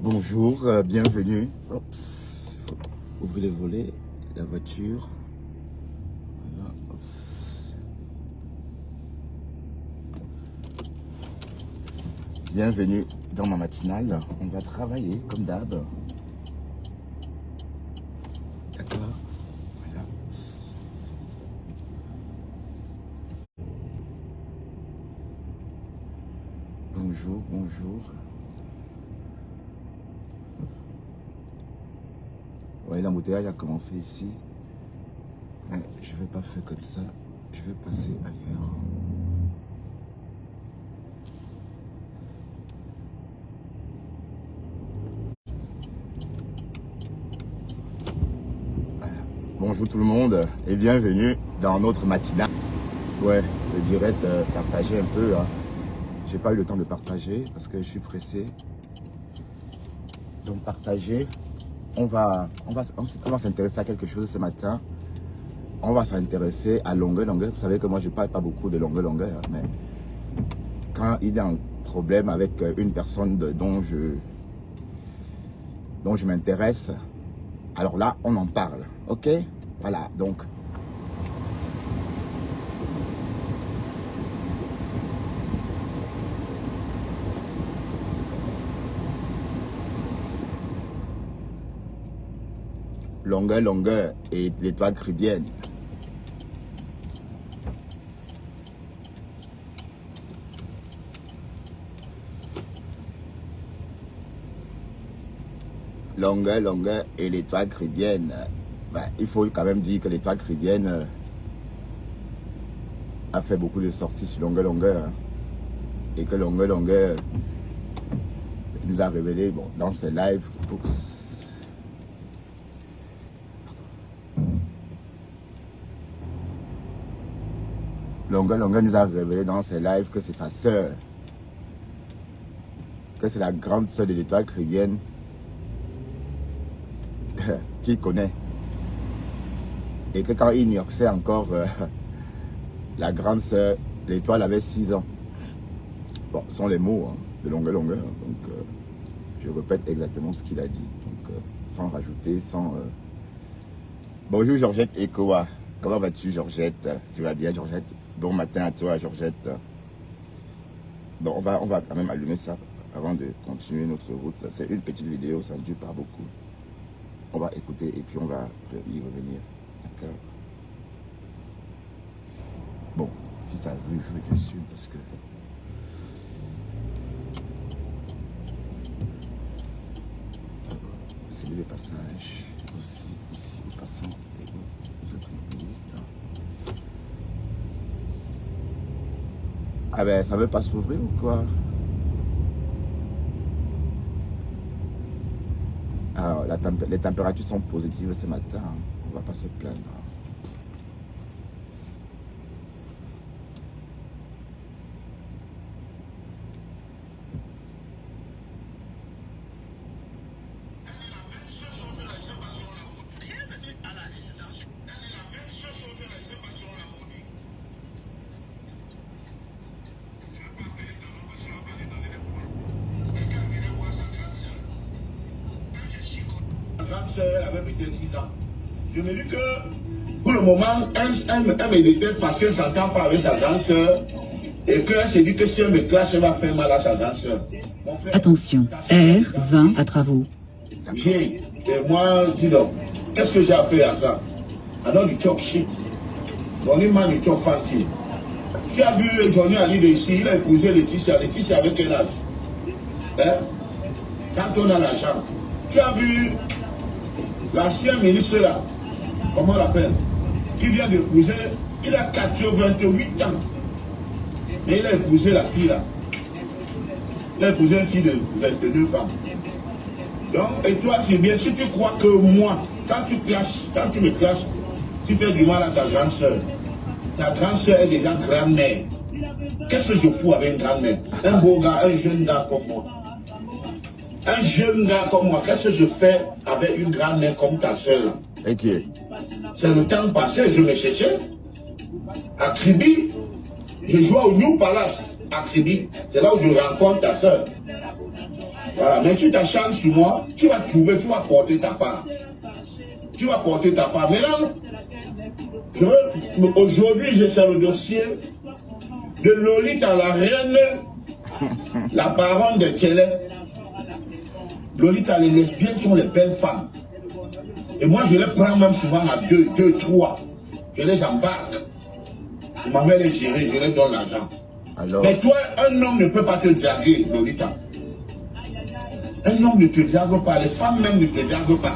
Bonjour, bienvenue. Oups, il faut ouvrir les volets, la voiture. Voilà, oups. Bienvenue dans ma matinale. On va travailler comme d'hab. D'accord. Voilà. Bonjour, bonjour. Ouais, l'embouteillage a commencé ici. Mais je ne vais pas faire comme ça. Je vais passer ailleurs. Voilà. Bonjour tout le monde et bienvenue dans notre matinale. Ouais, le direct partager un peu. Hein. J'ai pas eu le temps de partager parce que je suis pressé. Donc partager. On va s'intéresser à quelque chose ce matin. On va s'intéresser à longueur. Vous savez que moi, je ne parle pas beaucoup de longueur, mais quand il y a un problème avec une personne dont je m'intéresse, alors là, on en parle. OK? Voilà, donc. Longueur et l'étoile caribéenne. Longueur et l'étoile caribéenne. Ben, il faut quand même dire que l'étoile caribéenne a fait beaucoup de sorties sur longueur. Hein, et que longueur nous a révélé dans ses lives. Longueur nous a révélé dans ses lives que c'est sa sœur. Que c'est la grande sœur de l'étoile caribéenne qu'il connaît. Et que quand il ignorait encore la grande sœur, l'étoile avait 6 ans. Bon, ce sont les mots hein, de longueur. Donc, je répète exactement ce qu'il a dit. Donc, sans rajouter, sans... Bonjour Georgette Ekoa. Comment vas-tu Georgette? Tu vas bien Georgette? Bon matin à toi Georgette. Bon, on va quand même allumer ça avant de continuer notre route. C'est une petite vidéo, ça ne dure pas beaucoup. On va écouter et puis on va y revenir. D'accord? Bon, si ça veut jouer dessus, parce que... C'est le passage aussi, ici, le passant et aux automobilistes. Ah ben, ça veut pas s'ouvrir ou quoi? Alors, les températures sont positives ce matin. Hein. On va pas se plaindre. Grande sœur avait peut-être 6 ans. Je me dis que pour le moment, elle me déteste parce qu'elle ne s'entend pas avec sa grande sœur et qu'elle se dit que si elle me classe, elle va faire mal à sa grande sœur. Attention, R20 à travaux. J'ai, et moi, dis donc, qu'est-ce que j'ai à faire à ça? Alors du chop shit. On est mal du chop fancy. Tu as vu Johnny Ali de ici, il a épousé Laetitia. Laetitia avec quel âge? Hein? Quand on a l'argent. Tu as vu l'ancien ministre là, comment on l'appelle, qui vient d'épouser, il a 88 ans. Mais il a épousé la fille là. Il a épousé une fille de 29 ans. Donc, et toi qui bien, si tu crois que moi, quand tu me clashes, tu fais du mal à ta grande soeur. Ta grande soeur est déjà grand-mère. Qu'est-ce que je fous avec une grand-mère? Un beau gars, un jeune gars comme moi. Un jeune gars comme moi, qu'est-ce que je fais avec une grand-mère comme ta soeur? Okay. C'est le temps passé, je me cherchais. À Kribi, je jouais au New Palace à Kribi. C'est là où je rencontre ta soeur. Voilà, mais tu t'acharnes sur moi, tu vas trouver, tu vas porter ta part. Tu vas porter ta part. Maintenant, aujourd'hui, j'ai fait le dossier de Lolita, la reine, la baronne de Tchélé. Lolita, les lesbiennes sont les belles femmes. Et moi, je les prends même souvent à 2, 3. Je les embarque. Je m'en vais les gérer, je les donne l'argent. Mais toi, un homme ne peut pas te draguer, Lolita. Un homme ne te drague pas, les femmes même ne te draguent pas.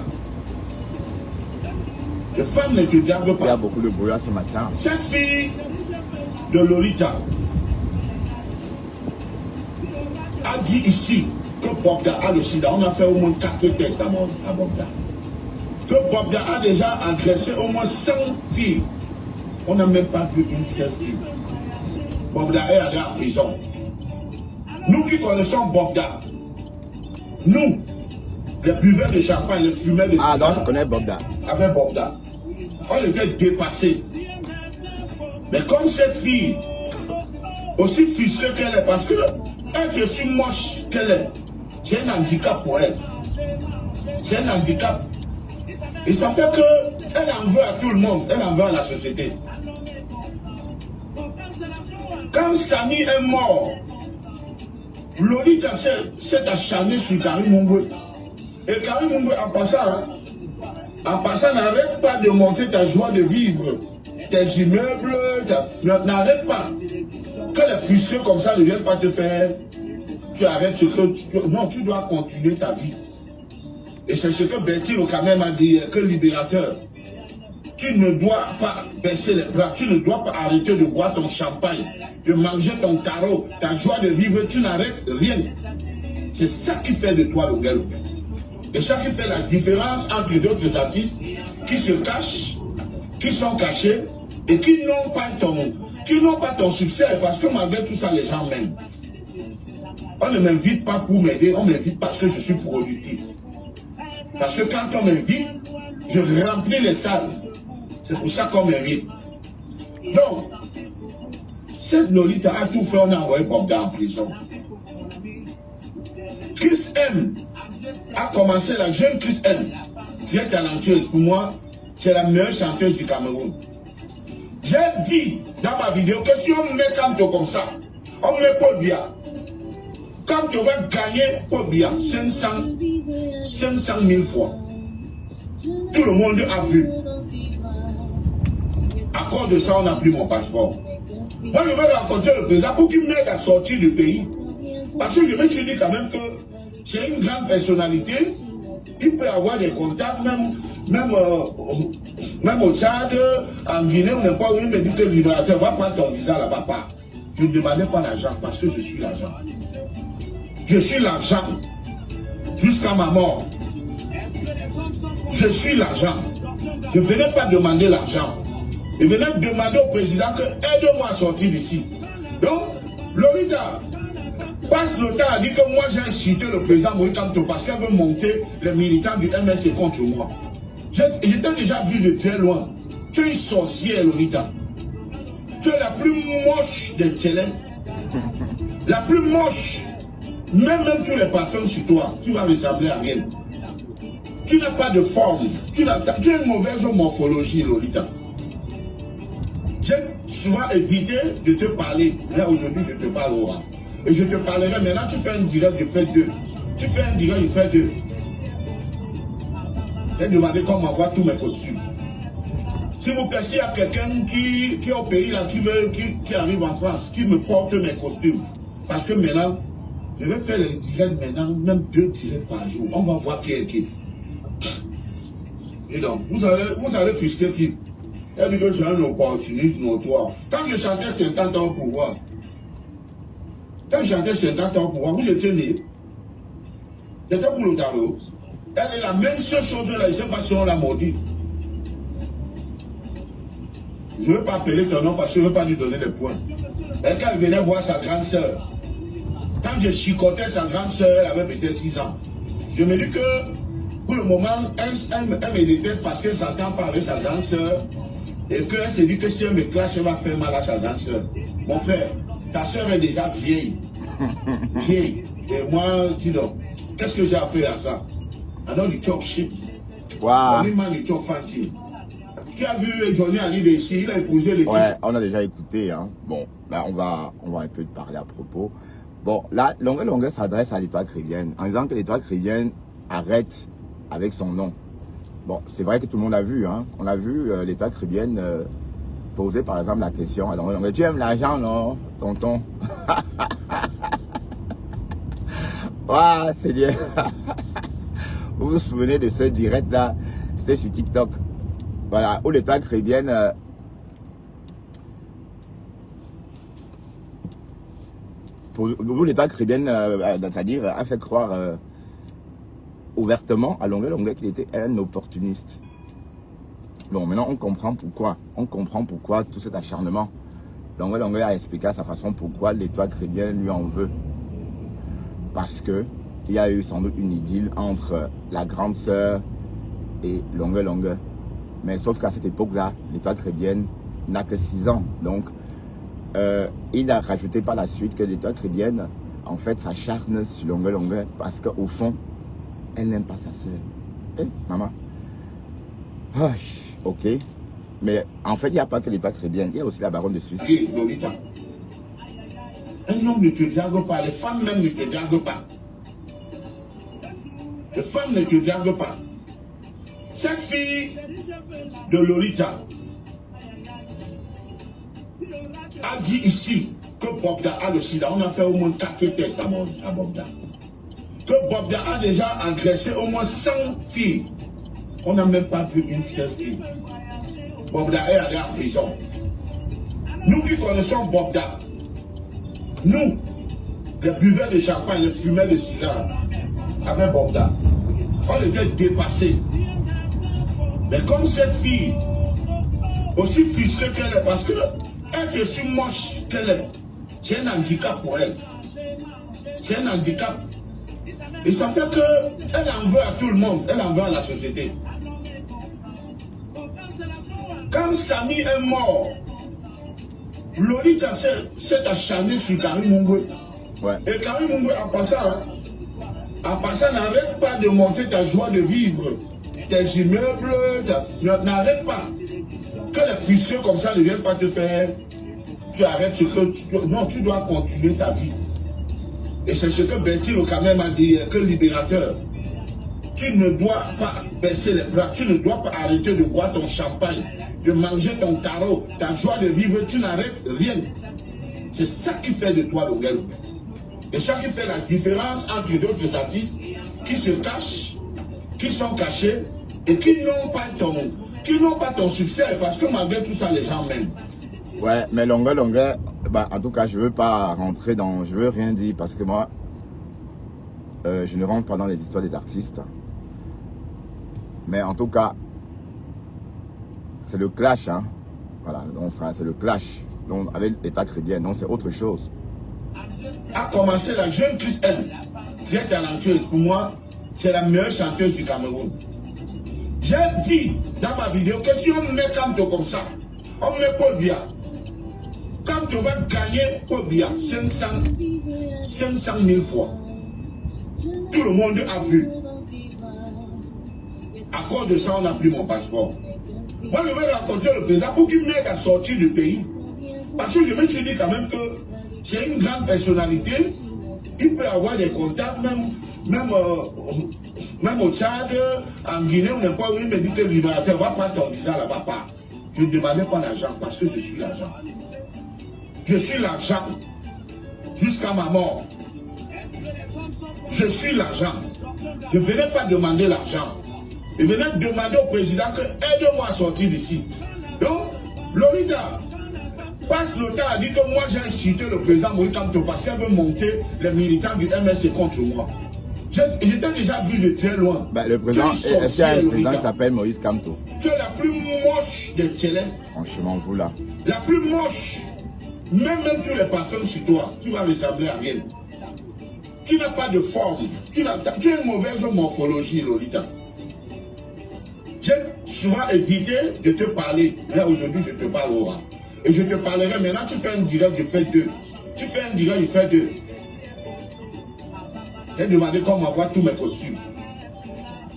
Les femmes ne te draguent pas. Il y a beaucoup de bruit ce matin. Cette fille de Lolita a dit ici que Bogda a le sida. On a fait au moins 4 tests à Bogda. Que Bogda a déjà agressé au moins 100 filles. On n'a même pas vu une seule fille. Bogda est allé en prison. Nous qui connaissons Bogda, nous, les buveurs de champagne, les fumeurs de cigare. Ah, donc tu connais Bogda. Avec Bogda. On était dépassés. Mais comme cette fille, aussi frustrée qu'elle est, parce que elle est aussi moche qu'elle est, c'est un handicap pour elle. C'est un handicap. Et ça fait qu'elle en veut à tout le monde, elle en veut à la société. Quand Samy est mort, Lolita s'est acharnée sur Karim Mungwe. Et Karim Mungwe, en passant, n'arrête pas de monter ta joie de vivre, tes immeubles, n'arrête pas. Que les frustrés comme ça ne viennent pas te faire, tu arrêtes ce que non, tu dois continuer ta vie. Et c'est ce que Bertil Okamem a dit, que libérateur, tu ne dois pas baisser les bras, tu ne dois pas arrêter de boire ton champagne, de manger ton carreau, ta joie de vivre, tu n'arrêtes rien. C'est ça qui fait de toi Longué Longué. Et ça qui fait la différence entre d'autres artistes qui se cachent, qui sont cachés et qui n'ont pas ton succès, parce que malgré tout ça, les gens m'aiment. On ne m'invite pas pour m'aider, on m'invite parce que je suis productif. Parce que quand on m'invite, je remplis les salles. C'est pour ça qu'on m'invite. Donc, cette Lolita a tout fait, on a envoyé Bogda en prison. Chris M a commencé, la jeune Chris M, très talentueuse. Pour moi, c'est la meilleure chanteuse du Cameroun. J'ai dit dans ma vidéo que si on met Kanto comme ça, on met Pobia. Quand tu vas gagner Pobia 500 000 fois, tout le monde a vu. À cause de ça, on n'a plus mon passeport. Moi, je vais rencontrer le président pour qu'il m'aide à sortir du pays. Parce que je me suis dit quand même que c'est une grande personnalité. Il peut avoir des contacts, même au Tchad, en Guinée, on n'est pas où il me dit que le libérateur va prendre ton visa là-bas. Je ne demandais pas l'argent parce que je suis l'argent. Je suis l'argent jusqu'à ma mort. Je suis l'argent. Je ne venais pas demander l'argent. Je venais demander au président que aide-moi à sortir d'ici. Donc, Lolita passe le temps à dire que moi j'ai incité le président Moïse Kamto parce qu'elle veut monter les militants du MSC contre moi. J'étais déjà vu de très loin. Tu es une sorcière, Lolita. Tu es la plus moche des Tchélé. La plus moche. Même tous les parfums sur toi, tu vas ressembler à rien. Tu n'as pas de forme. Tu as une mauvaise morphologie, Lolita. J'ai souvent évité de te parler. Là, aujourd'hui, je te parle au rang. Et je te parlerai. Maintenant, tu fais un direct, je fais 2. Tu fais un direct, je fais 2. J'ai demandé qu'on m'envoie tous mes costumes. S'il vous plaît, s'il y a quelqu'un qui est au pays, là, qui arrive en France, qui me porte mes costumes. Parce que maintenant, je vais faire les directs maintenant, même 2 directs par jour. On va voir qui est qui. Et donc, vous allez frustrer qui? Elle dit que c'est un opportuniste notoire. Quand je chantais 50 ans au pouvoir, vous étiez né. C'était pour le tarot. Elle est la même seule chose là, je ne sais pas si on l'a maudit. Je ne veux pas appeler ton nom parce que je ne veux pas lui donner des points. Et quand elle venait voir sa grande sœur, quand je chicotais sa grande sœur, elle avait peut-être 6 ans. Je me dis que pour le moment, elle me déteste parce qu'elle ne s'entend pas avec sa grande sœur. Et qu'elle se dit que si elle me clash, elle va faire mal à sa grande sœur. Mon frère, ta sœur est déjà vieille. Vieille. Et moi, dis donc, qu'est-ce que j'ai à faire à ça? I know you chop shit. Wow. Only man you chop fancy. Tu as vu Johnny Ali ici, il a épousé les Ouais, on a déjà écouté. Hein. Bon, là, on va un peu parler à propos. Bon, là, Longue s'adresse à l'Étoile chrétienne en disant que l'Étoile chrétienne arrête avec son nom. Bon, c'est vrai que tout le monde a vu. Hein. On a vu l'Étoile chrétienne poser, par exemple, la question à Longue. Tu aimes l'argent, non, tonton? Waouh, Seigneur. Vous vous souvenez de ce direct-là? C'était sur TikTok. Voilà, où l'Étoile chrétienne où l'État chrétien, c'est-à-dire a fait croire ouvertement à Longue qu'il était un opportuniste. Bon, maintenant on comprend pourquoi. On comprend pourquoi tout cet acharnement. Longue a expliqué à sa façon pourquoi l'Étoile chrétien lui en veut. Parce que il y a eu sans doute une idylle entre la grande sœur et Longue. Mais sauf qu'à cette époque-là, l'Étoile chrétienne n'a que 6 ans. Donc, il a rajouté par la suite que l'Étoile chrétienne, en fait, s'acharne sur Longue parce qu'au fond, elle n'aime pas sa sœur. Eh, maman? Oh, ok. Mais en fait, il n'y a pas que l'Étoile chrétienne, il y a aussi la baronne de Suisse. Un homme ne te drague pas, les femmes même ne te draguent pas. Les femmes ne te draguent pas. Cette fille de Lolita a dit ici que Bobda a le sida. On a fait au moins 4 tests à Bobda. Que Bobda a déjà agressé au moins 100 filles. On n'a même pas vu une seule fille. Bobda est allé en prison. Nous qui connaissons Bobda, nous, les buveurs de champagne, les fumeurs de cigare, avec Bobda, on était dépassés. Mais comme cette fille, aussi frustrée qu'elle est, parce que être aussi moche qu'elle est, c'est un handicap pour elle. C'est un handicap. Et ça fait qu'elle en veut à tout le monde, elle en veut à la société. Quand Samy est mort, Lolita s'est acharnée sur Karim Mungwe. Ouais. Et Karim Mungwe, en passant, n'arrête pas de monter ta joie de vivre. Tes immeubles, n'arrête pas. Que les frustrés comme ça ne viennent pas te faire. Tu arrêtes ce que tu dois. Non, tu dois continuer ta vie. Et c'est ce que Bertil Okamem a dit, que libérateur. Tu ne dois pas baisser les bras. Tu ne dois pas arrêter de boire ton champagne, de manger ton tarot, ta joie de vivre. Tu n'arrêtes rien. C'est ça qui fait de toi Longue. Et ça qui fait la différence entre d'autres artistes qui se cachent, qui sont cachés et qui n'ont pas ton succès, parce que malgré tout ça, les gens m'aiment. Ouais, mais Longue, bah, en tout cas, je veux pas rentrer dans, je veux rien dire parce que moi, je ne rentre pas dans les histoires des artistes. Mais en tout cas, c'est le clash, hein. Voilà, donc c'est le clash. Donc avec l'État chrétien, non, c'est autre chose. A commencé la jeune Chris M, très talentueuse. Pour moi, c'est la meilleure chanteuse du Cameroun. J'ai dit dans ma vidéo que si on met Kamto comme ça, on met Paul Biya. Kamto va gagner Paul Biya 500 000 fois. Tout le monde a vu. À cause de ça, on n'a plus mon passeport. Moi, je vais raconter le président pour qu'il m'aide à sortir du pays. Parce que je me suis dit quand même que c'est une grande personnalité. Il peut avoir des contacts, même au Tchad, en Guinée, ou n'importe où. Il me dit que le libérateur va prendre ton visa là-bas. Je ne demandais pas l'argent parce que je suis l'argent. Je suis l'argent jusqu'à ma mort. Je suis l'argent. Je ne venais pas demander l'argent. Je venais demander au président que aide-moi à sortir d'ici. Donc, Lolita passe le temps à dire que moi j'ai incité le président Moïse Kamto parce qu'elle veut monter les militants du MSC contre moi. J'étais déjà vu de très loin. Bah, le président, est-ce qu'il y a un président qui s'appelle Moïse Kamto? Tu es la plus moche des Tchélens. Franchement, vous là. La plus moche. Même tous les parfums sur toi, tu vas ressembler à rien. Tu n'as pas de forme. Tu as une mauvaise morphologie, Lolita. J'ai souvent évité de te parler. Là, aujourd'hui, je te parle au rang. Et je te parlerai maintenant. Tu fais un direct, je fais 2. Tu fais un direct, je fais 2. J'ai demandé qu'on m'envoie tous mes costumes.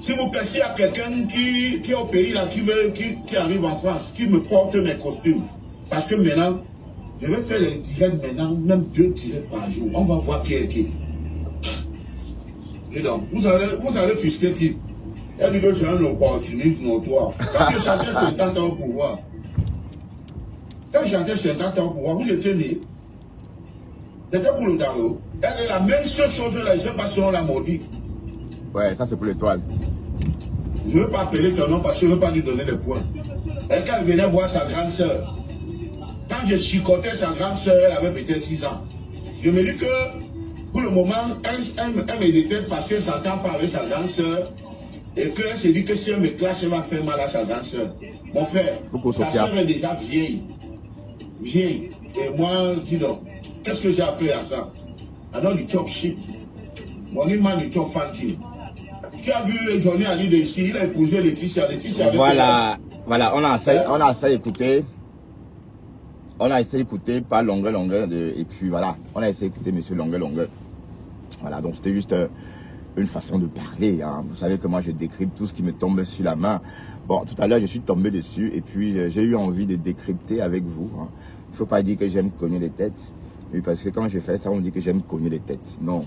S'il vous plaît, s'il y a quelqu'un qui est au pays là, qui arrive en France, qui me porte mes costumes. Parce que maintenant, je vais faire les directs maintenant, même 2 directs par jour. On va voir qui est qui. Et donc, vous allez fisquer qui? Elle dit que c'est un opportuniste notoire. Quand je chantais 50 ans au pouvoir, vous étiez né. C'était pour le tarot. Elle est la même chose là, je ne sais pas si on l'a maudit. Ouais, ça c'est pour l'étoile. Je ne veux pas appeler ton nom parce que je ne veux pas lui donner des points. Et quand elle venait voir sa grande soeur, quand je chicotais sa grande soeur, elle avait peut-être 6 ans. Je me dis que pour le moment, elle me déteste parce qu'elle ne s'entend pas avec sa grande soeur. Et qu'elle se dit que si elle me classe, elle va faire mal à sa grande soeur. Mon frère, sa soeur est déjà vieille. Vieille. Et moi, dis donc, qu'est-ce que j'ai à faire à ça? Alors du chop shit. Mon imam du chop fanti. Tu as vu Johnny Ali de ici, il a épousé Laetitia. Voilà, on a essayé d'écouter. On a essayé d'écouter par longueur, et puis voilà, on a essayé d'écouter monsieur longueur. Voilà, donc c'était juste une façon de parler. Hein. Vous savez que moi je décrypte tout ce qui me tombe sur la main. Bon, tout à l'heure je suis tombé dessus et puis j'ai eu envie de décrypter avec vous. Hein. Il ne faut pas dire que j'aime cogner les têtes. Oui, parce que quand je fais ça, on dit que j'aime cogner les têtes. Non,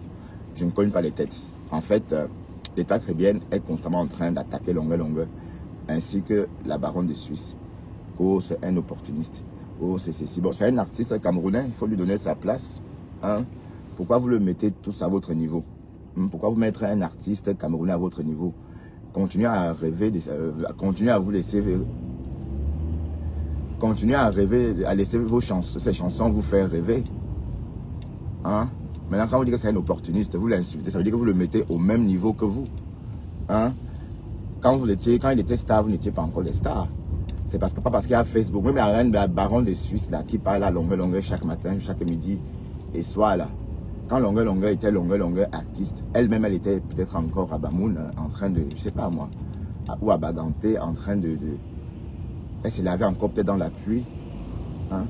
je ne cogne pas les têtes. En fait, l'État caribéen est constamment en train d'attaquer longueur, ainsi que la baronne de Suisse. Oh, c'est un opportuniste. Oh, c'est ceci. Bon, c'est un artiste camerounais, il faut lui donner sa place. Hein. Pourquoi vous le mettez tous à votre niveau? Pourquoi vous mettre un artiste camerounais à votre niveau? Continuez à rêver, continuez à vous laisser... Continuez à rêver, à laisser ces chansons vous faire rêver. Hein? Maintenant, quand vous dites que c'est un opportuniste, vous l'insultez, ça veut dire que vous le mettez au même niveau que vous. Hein? Quand il était star, vous n'étiez pas encore les stars. C'est pas parce qu'il y a Facebook, même la reine, la baronne de Suisse là, qui parle à longueur chaque matin, chaque midi et soir là. Quand longueur était longueur artiste, elle-même elle était peut-être encore à Bamoun en train de, je sais pas moi, ou à Baganté en train de elle se lavait encore peut-être dans la pluie. Hein?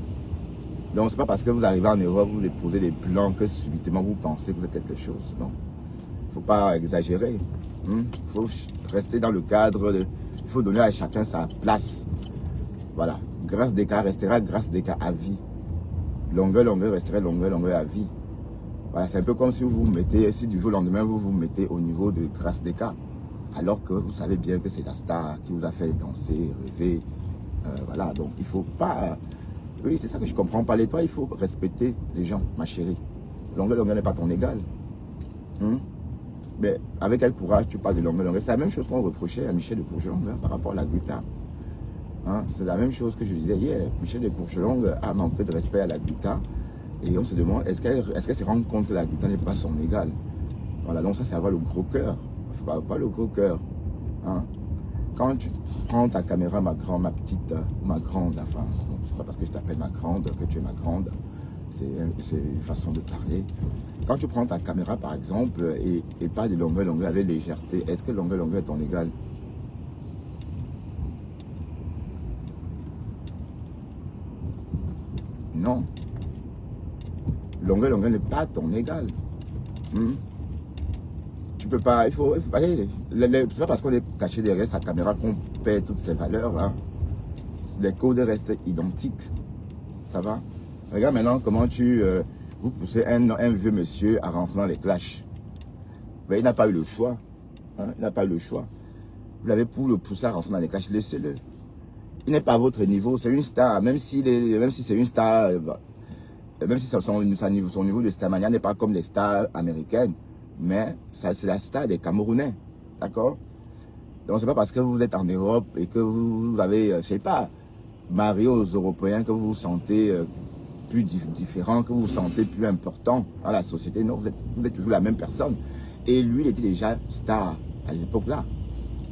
Donc c'est pas parce que vous arrivez en Europe, vous déposez des plans que subitement vous pensez que vous êtes quelque chose. Non. Il ne faut pas exagérer. Il faut rester dans le cadre de... Il faut donner à chacun sa place. Voilà. Grâce des cas restera grâce des cas à vie. Longueur resterait longueur à vie. Voilà, c'est un peu comme si vous mettez, si du jour au lendemain vous vous mettez au niveau de grâce des cas. Alors que vous savez bien que c'est la star qui vous a fait danser, rêver. Voilà, donc il ne faut pas... Oui, c'est ça que je ne comprends pas. Les toi, il faut respecter les gens, ma chérie. Longueur n'est pas ton égal. Mais avec quel courage tu parles de longueur? C'est la même chose qu'on reprochait à Michel de Courchelongue par rapport à la Gluta. Hein? C'est la même chose que je disais hier. Michel de Courchelongue a manqué de respect à la Gluta. Et on se demande, est-ce qu'elle se rend compte que la Gluta n'est pas son égal? Voilà, donc ça, c'est avoir le gros cœur. Il faut avoir le gros cœur. Hein? Quand tu prends ta caméra, ma petite, ma grande, enfin, c'est pas parce que je t'appelle ma grande que tu es ma grande. C'est une façon de parler. Quand tu prends ta caméra, par exemple, et pas de longueur avec légèreté, est-ce que longueur est ton égal? Non. Longueur n'est pas ton égal. Tu peux pas, il faut allez, c'est pas parce qu'on est caché derrière sa caméra qu'on perd toutes ses valeurs. Hein. Les codes restent identiques. Ça va? Regarde maintenant comment vous poussez un vieux monsieur à rentrer dans les clashs. Mais il n'a pas eu le choix. Hein? Il n'a pas eu le choix. Vous l'avez pour le pousser à rentrer dans les clashs, laissez-le. Il n'est pas à votre niveau, c'est une star. Même si c'est une star, même si son niveau de starmania n'est pas comme les stars américaines, mais c'est la star des Camerounais. D'accord? Donc c'est pas parce que vous êtes en Europe et que vous avez, je sais pas, marié aux Européens que vous vous sentez plus différent, que vous vous sentez plus important dans la société. Non, vous êtes toujours la même personne. Et lui, il était déjà star à l'époque-là.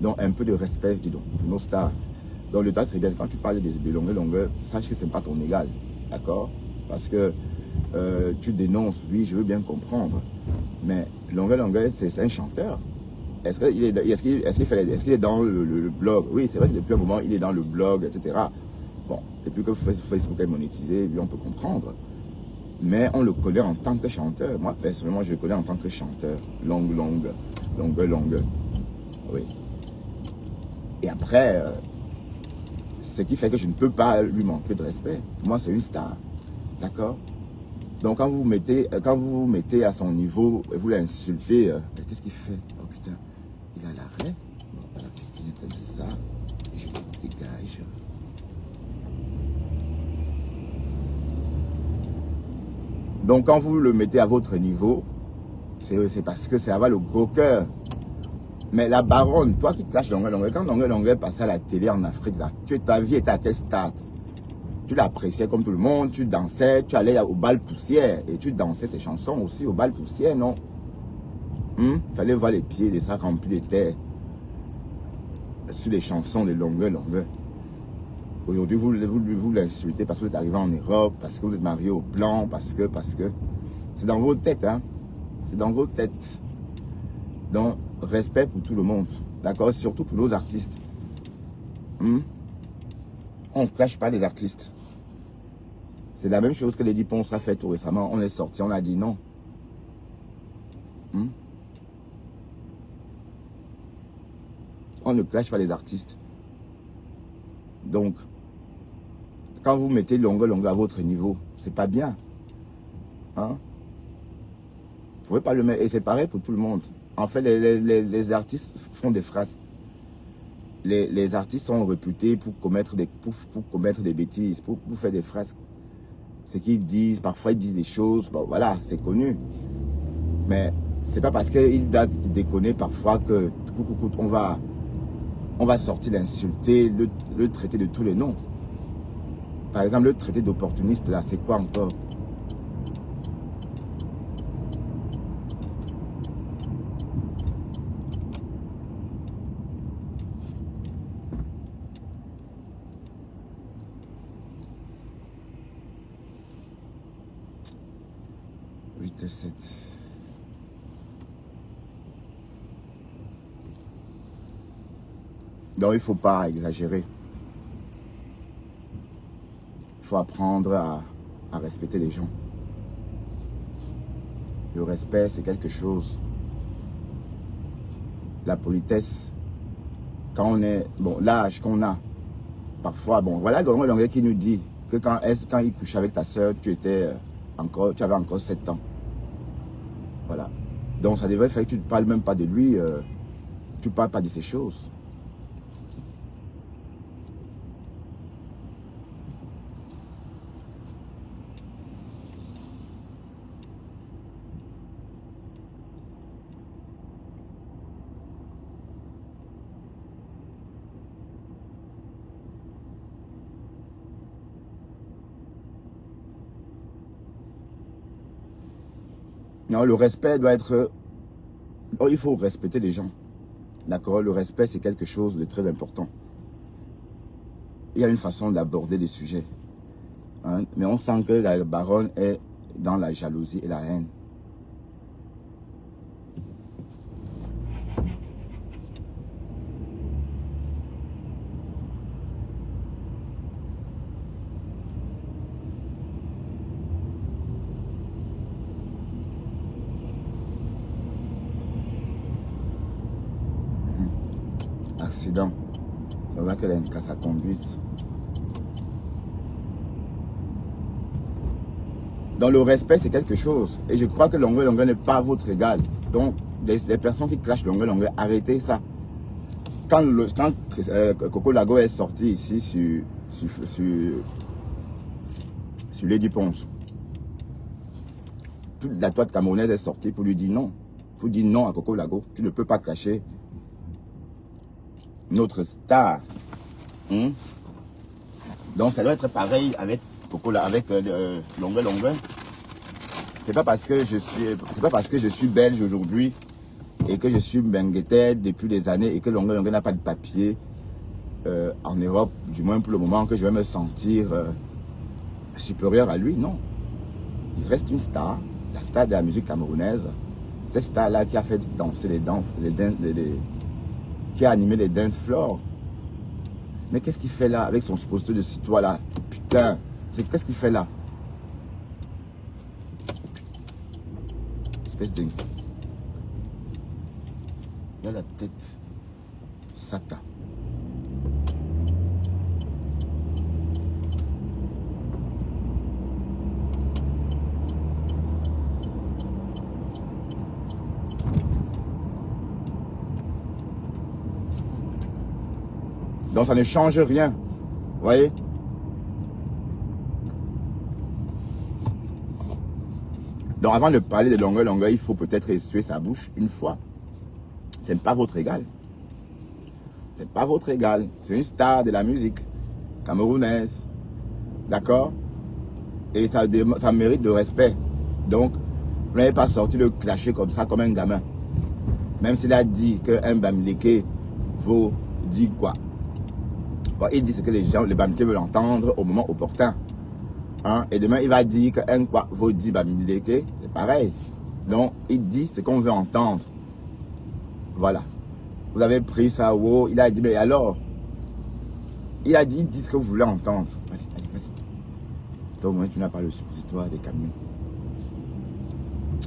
Donc un peu de respect, dis donc, pour nos stars. Donc le temps caribéen, quand tu parles de longueur, sache que ce n'est pas ton égal. D'accord? Parce que tu dénonces, oui, je veux bien comprendre. Mais longueur, c'est un chanteur. Est-ce qu'il est dans le blog? Oui, c'est vrai que depuis un moment, il est dans le blog, etc. Bon, depuis que Facebook est monétisé, lui, on peut comprendre. Mais on le connaît en tant que chanteur. Moi, personnellement, je le connais en tant que chanteur. Longue. Oui. Et après, ce qui fait que je ne peux pas lui manquer de respect. Pour moi, c'est une star. D'accord? Donc, quand vous vous mettez à son niveau et vous l'insultez, qu'est-ce qu'il fait? Oh putain, il a l'arrêt. Bon, voilà, il est comme ça. Et je le dégage. Donc, quand vous le mettez à votre niveau, c'est parce que ça va le gros cœur. Mais la baronne, toi qui clashes Longue, quand Longue passait à la télé en Afrique, là, ta vie était à quel stade? Tu l'appréciais comme tout le monde, tu dansais, tu allais au bal poussière et tu dansais ses chansons aussi au bal poussière, non? Fallait voir les pieds de ça remplis de terre sur les chansons de Longue. Aujourd'hui, vous l'insultez parce que vous êtes arrivé en Europe, parce que vous êtes marié au blanc, parce que c'est dans vos têtes, hein? C'est dans vos têtes. Donc, respect pour tout le monde, d'accord? Surtout pour nos artistes. On ne clash pas les artistes. C'est la même chose que Lady Ponce a fait tout récemment. On est sorti, on a dit non. On ne clash pas les artistes. Donc, quand vous mettez Longue à votre niveau, c'est pas bien. Hein? Vous pouvez pas le mettre. Et c'est pareil pour tout le monde. En fait, les artistes font des phrases. Les artistes sont réputés pour commettre des bêtises, pour faire des phrases. Ce qu'ils disent, parfois ils disent des choses, bon voilà, c'est connu. Mais c'est pas parce qu'ils doivent déconner parfois que on va sortir l'insulter, le traiter de tous les noms. Par exemple, le traiter d'opportuniste là, c'est quoi encore? Donc il ne faut pas exagérer. Il faut apprendre à respecter les gens. Le respect, c'est quelque chose. La politesse, quand on est... Bon, l'âge qu'on a, parfois, bon, voilà Longue qui nous dit que quand il couchait avec ta soeur, tu avais encore 7 ans. Voilà. Donc ça devrait faire que tu ne parles même pas de lui, tu ne parles pas de ces choses. Non, le respect doit être... Oh, il faut respecter les gens. D'accord? Le respect, c'est quelque chose de très important. Il y a une façon d'aborder des sujets. Hein? Mais on sent que la baronne est dans la jalousie et la haine. Accident. C'est vrai qu'elle a une casse à conduite. Dans le respect, c'est quelque chose. Et je crois que Longue n'est pas votre égal. Donc, les personnes qui clashent Longue, arrêtez ça. Quand Coco Lago est sorti ici sur Lady Ponce, toute la toile camerounaise est sortie pour lui dire non. Pour dire non à Coco Lago. Tu ne peux pas clasher notre star. Donc ça doit être pareil avec Longue. C'est pas parce que je suis belge aujourd'hui et que je suis benguetais depuis des années et que Longue n'a pas de papier en Europe, du moins pour le moment, que je vais me sentir supérieur à lui. Non, il reste une star, la star de la musique camerounaise. Cette star là qui a fait danser qui a animé les dance floors. Mais qu'est-ce qu'il fait là avec son suppositoire de citoyen là? Putain, qu'est-ce qu'il fait là? espèce de... Il a la tête Satan. Donc ça ne change rien. Vous voyez? Donc avant de parler de longueur, il faut peut-être essuyer sa bouche une fois. Ce n'est pas votre égal. C'est pas votre égal. C'est une star de la musique camerounaise. D'accord? Et ça mérite de respect. Donc, vous n'avez pas sorti le clasher comme ça, comme un gamin. Même s'il a dit qu'un Bamileke vaut dit quoi? Bon, il dit ce que les gens, les Bamileke veulent entendre au moment opportun. Hein? Et demain, il va dire qu'un quoi vaut dit Bamileke, c'est pareil. Donc, il dit ce qu'on veut entendre. Voilà. Vous avez pris ça, wow. Il a dit, mais alors? Il a dit, il dit ce que vous voulez entendre. Vas-y, allez, vas-y. Toi, au moins, tu n'as pas le suppositoire des camions.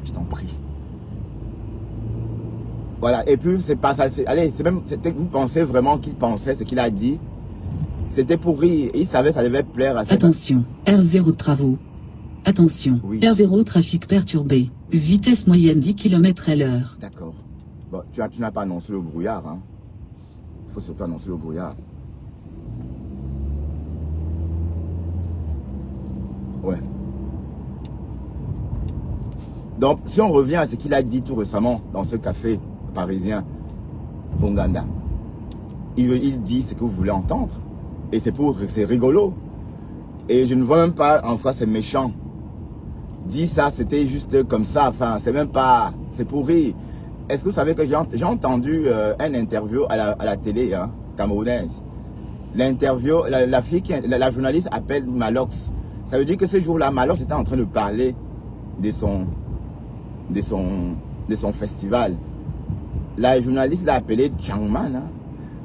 Je t'en prie. Voilà. Et puis, c'est pas ça. Allez, c'est même, vous pensez vraiment qu'il pensait ce qu'il a dit? C'était pour rire. Il savait que ça devait plaire à ses... Attention, R0 travaux. Attention, oui. R0 trafic perturbé. Vitesse moyenne 10 km/h. D'accord. Bon, tu n'as pas annoncé le brouillard. Hein. Il faut surtout annoncer le brouillard. Ouais. Donc, si on revient à ce qu'il a dit tout récemment dans ce café parisien, Bonganda, il dit ce que vous voulez entendre. Et c'est rigolo. Et je ne vois même pas en quoi c'est méchant. Dit ça, c'était juste comme ça. Enfin, c'est même pas... C'est pour rire. Est-ce que vous savez que j'ai entendu un interview à la télé hein, camerounaise. L'interview, la fille, la journaliste appelle Malox. Ça veut dire que ce jour-là, Malox était en train de parler de son festival. La journaliste l'a appelé Changman. Hein.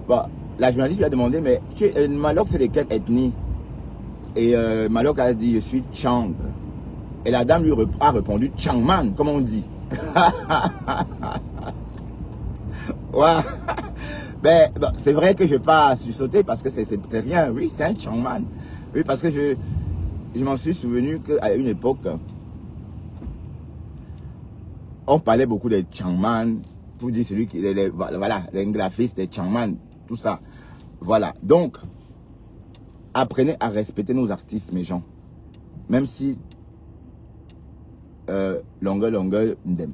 Bon, la journaliste lui a demandé, mais Malox c'est de quelle ethnie? Et Malox a dit, je suis Chang. Et la dame lui a répondu, Changman, comme on dit. Ouais. Ben, bon, c'est vrai que je ne vais pas sursauter parce que c'est rien. Oui, c'est un Changman. Oui, parce que je m'en suis souvenu qu'à une époque, on parlait beaucoup des Changman pour dire celui qui est, voilà, les graphistes, les Changman, tout ça. Voilà. Donc, apprenez à respecter nos artistes, mes gens. Même si longueur, Ndem.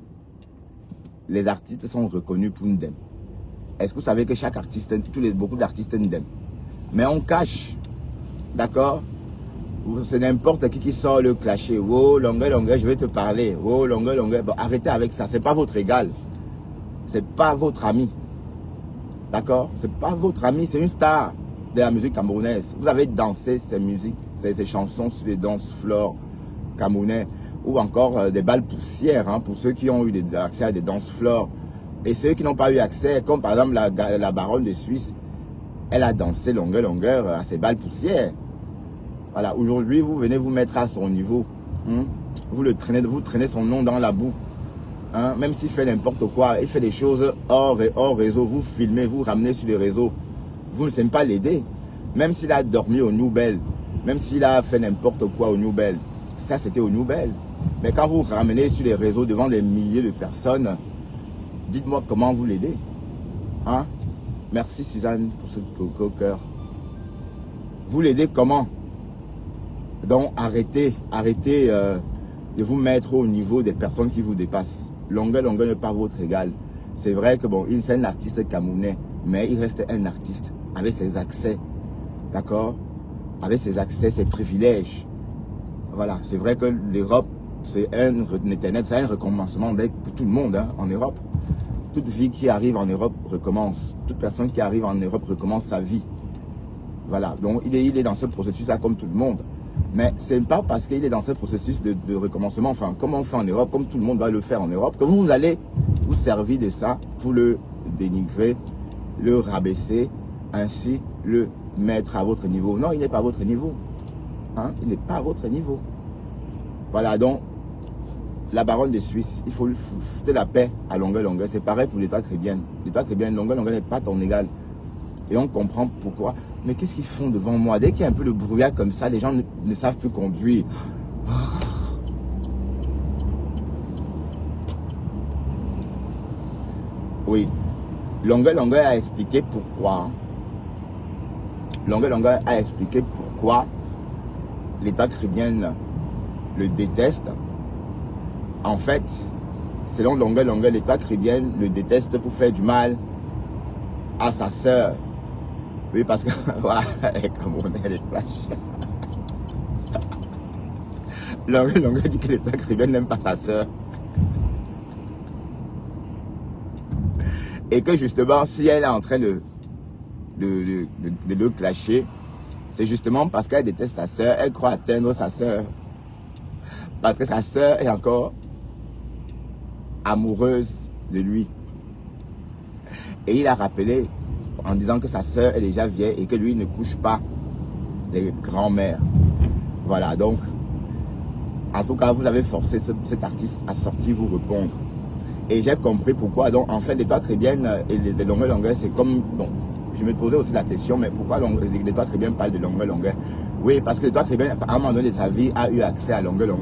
Les artistes sont reconnus pour Ndem. Est-ce que vous savez que chaque artiste, beaucoup d'artistes Ndem. Mais on cache, d'accord? C'est n'importe qui sort le clasher. Oh, longueur, je vais te parler. Oh, longueur. Bon, arrêtez avec ça. C'est pas votre égal. C'est pas votre ami. D'accord? C'est pas votre ami. C'est une star de la musique camerounaise. Vous avez dansé ces musiques, ces chansons sur les danses floor camerounais. Ou encore des balles poussières hein, pour ceux qui ont eu accès à des danses floor. Et ceux qui n'ont pas eu accès, comme par exemple la baronne de Suisse, elle a dansé longueur à ces balles poussières. Voilà, aujourd'hui, vous venez vous mettre à son niveau. Hein? Vous traînez son nom dans la boue. Hein? Même s'il fait n'importe quoi, il fait des choses hors réseau. Vous filmez, vous ramenez sur les réseaux. Vous ne savez pas l'aider. Même s'il a dormi au Noubel, même s'il a fait n'importe quoi au Noubel, ça c'était au Noubel. Mais quand vous ramenez sur les réseaux devant des milliers de personnes, dites-moi comment vous l'aidez. Hein? Merci Suzanne pour ce cœur. Vous l'aidez comment? Donc arrêtez de vous mettre au niveau des personnes qui vous dépassent. Longueur n'est pas votre égal. C'est vrai que bon, c'est un artiste camerounais, mais il reste un artiste avec ses accès, d'accord? Avec ses accès, ses privilèges. Voilà, c'est vrai que l'Europe, c'est un recommencement pour tout le monde hein, en Europe. Toute vie qui arrive en Europe recommence. Toute personne qui arrive en Europe recommence sa vie. Voilà, donc il est dans ce processus-là comme tout le monde. Mais ce n'est pas parce qu'il est dans ce processus de recommencement, enfin, comme on fait en Europe, comme tout le monde va le faire en Europe, que vous allez vous servir de ça pour le dénigrer, le rabaisser, ainsi le mettre à votre niveau. Non, il n'est pas à votre niveau. Hein? Il n'est pas à votre niveau. Voilà, donc, la baronne de Suisse, il faut lui foutre la paix à longueur. C'est pareil pour l'État chrétien. L'État chrétien, longueur n'est pas ton égal. Et on comprend pourquoi. Mais qu'est-ce qu'ils font devant moi? Dès qu'il y a un peu de brouillard comme ça, les gens ne savent plus conduire. Oui. Longueur a expliqué pourquoi. Longueur a expliqué pourquoi l'État chrétien le déteste. En fait, selon Longueur, l'État chrétien le déteste pour faire du mal à sa sœur. Oui, parce que, voilà, comme on est les flashs. Longueur dit que l'État chrétien n'aime pas sa sœur. Et que justement, si elle est en train de le clasher, c'est justement parce qu'elle déteste sa sœur, elle croit atteindre sa sœur. Parce que sa sœur est encore amoureuse de lui. Et il a rappelé en disant que sa sœur est déjà vieille et que lui ne couche pas les grands-mères. Voilà, donc, en tout cas, vous avez forcé cet artiste à sortir vous répondre. Et j'ai compris pourquoi. Donc, en fait, l'État chrétien et les longueurs, c'est comme... Bon, je me posais aussi la question, mais pourquoi l'État chrétien parle de longueur? Oui, parce que l'État chrétien, à un moment donné de sa vie, a eu accès à longueur.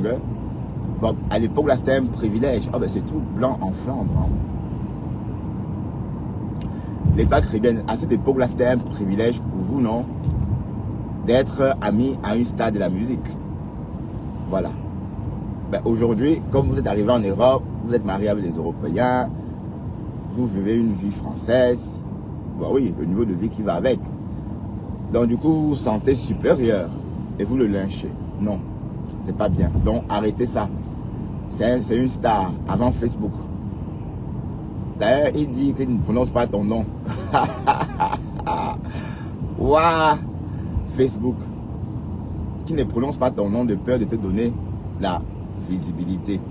Bon, à l'époque, là, c'était un privilège. Oh, ben, c'est tout blanc en Flandre. Hein. L'État chrétien, à cette époque-là, c'était un privilège pour vous, non? D'être ami à une star de la musique. Voilà. Ben, aujourd'hui, comme vous êtes arrivé en Europe, vous êtes marié avec les Européens, vous vivez une vie française. Ben oui, le niveau de vie qui va avec. Donc, du coup, vous vous sentez supérieur et vous le lynchez. Non, c'est pas bien. Donc, arrêtez ça. C'est une star avant Facebook. D'ailleurs, il dit qu'il ne prononce pas ton nom. Waouh, Facebook. Qui ne prononce pas ton nom de peur de te donner la visibilité.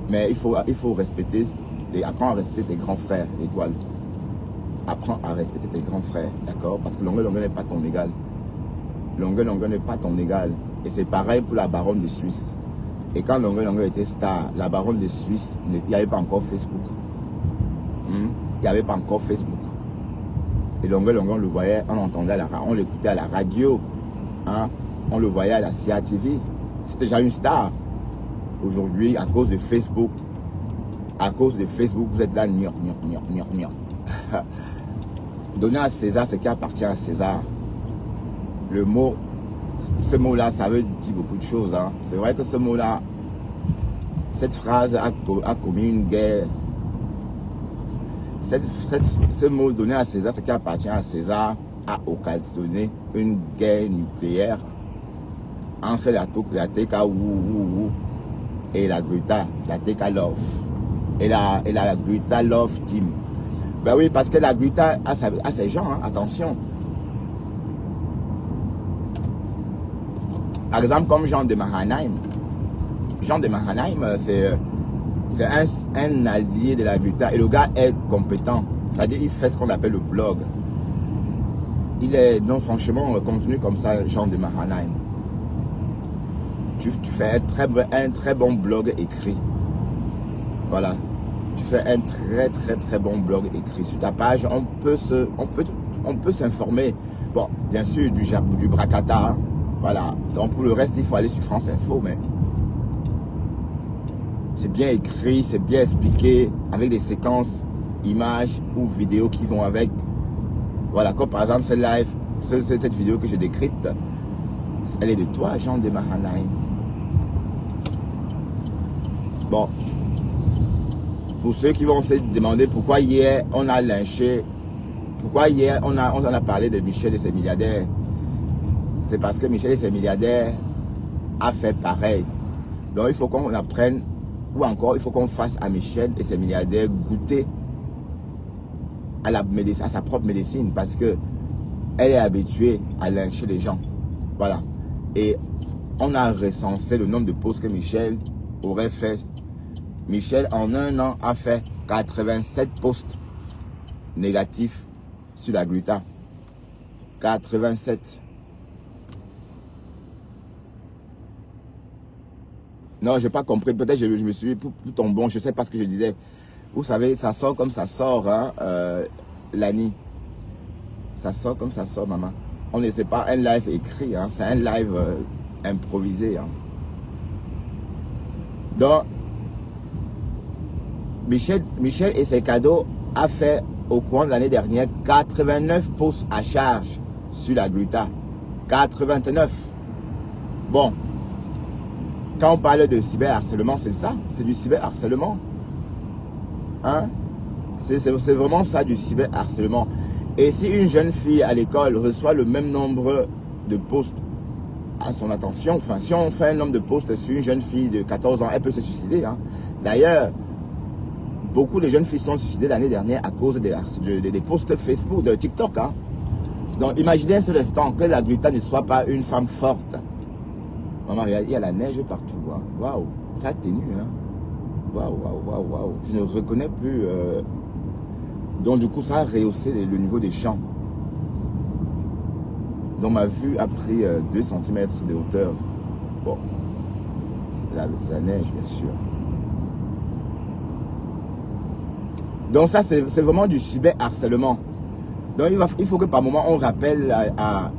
Mais il faut respecter, apprends à respecter tes grands frères, l'étoile. Apprends à respecter tes grands frères, d'accord? Parce que longueur n'est pas ton égal. Longueur n'est pas ton égal. Et c'est pareil pour la baronne de Suisse. Et quand longueur était star, la baronne de Suisse, il n'y avait pas encore Facebook. Il n'y avait pas encore Facebook. Et longueur, on le voyait, on l'entendait, on l'écoutait à la radio. Hein? On le voyait à la CIA TV. C'était déjà une star. Aujourd'hui, à cause de Facebook, vous êtes là, Donner à César ce qui appartient à César. Le mot, ce mot-là, ça veut dire beaucoup de choses. Hein. C'est vrai que ce mot-là, cette phrase a commis une guerre. Ce mot donner à César ce qui appartient à César a occasionné une guerre nucléaire entre la TK et la Greta, la TK Love et la Greta Love Team. Ben oui, parce que la Greta a ses gens, hein, attention. Par exemple, comme Jean de Mahanaim. Jean de Mahanaim, c'est un allié de la Greta. Et le gars est compétent. C'est-à-dire, il fait ce qu'on appelle le blog. Il est, non, franchement, continue comme ça, Jean de Mahanaim. Tu fais un très bon blog écrit. Voilà. Tu fais un très bon blog écrit. Sur ta page, on peut s'informer. Bon, bien sûr, du Bracata. Hein. Voilà. Donc, pour le reste, il faut aller sur France Info, mais c'est bien écrit, c'est bien expliqué, avec des séquences, images ou vidéos qui vont avec. Voilà, comme par exemple, cette vidéo que j'ai décrite, elle est de toi, Jean de Mahanaim. Bon. Pour ceux qui vont se demander pourquoi hier on a lynché, pourquoi hier on a parlé de Michel et ses milliardaires, c'est parce que Michel et ses milliardaires a fait pareil. Donc il faut qu'on apprenne, ou encore il faut qu'on fasse à Michel et ses milliardaires goûter à sa propre médecine, parce que elle est habituée à lyncher les gens. Voilà. Et on a recensé le nombre de posts que Michel aurait fait. Michel, en un an, a fait 87 posts négatifs sur la Greta. 87. Non, j'ai pas compris. Peut-être je me suis tout tombé. Je sais pas ce que je disais. Vous savez, ça sort comme ça sort, hein, Lani. Ça sort comme ça sort, maman. On ne sait pas un live écrit, hein. C'est un live improvisé. Hein. Donc, Michel et ses cadeaux a fait au courant de l'année dernière 89 posts à charge sur la Gluta. 89. Bon, quand on parle de cyberharcèlement, c'est ça, c'est du cyberharcèlement. Hein? C'est vraiment ça, du cyberharcèlement. Et si une jeune fille à l'école reçoit le même nombre de posts à son attention, enfin, si on fait un nombre de posts sur une jeune fille de 14 ans, elle peut se suicider. Hein? D'ailleurs, beaucoup de jeunes filles sont suicidées l'année dernière à cause des posts Facebook, de TikTok. Hein? Donc, imaginez un seul instant que la Gluta ne soit pas une femme forte. Maman, il y a la neige partout. Hein? Waouh, ça atténue. Hein? Waouh, waouh, waouh, waouh. Je ne reconnais plus. Donc, du coup, ça a rehaussé le niveau des champs. Donc, ma vue a pris 2 cm de hauteur. Bon, c'est la neige, bien sûr. Donc, ça, c'est vraiment du cyberharcèlement. Donc, il faut que par moment, on rappelle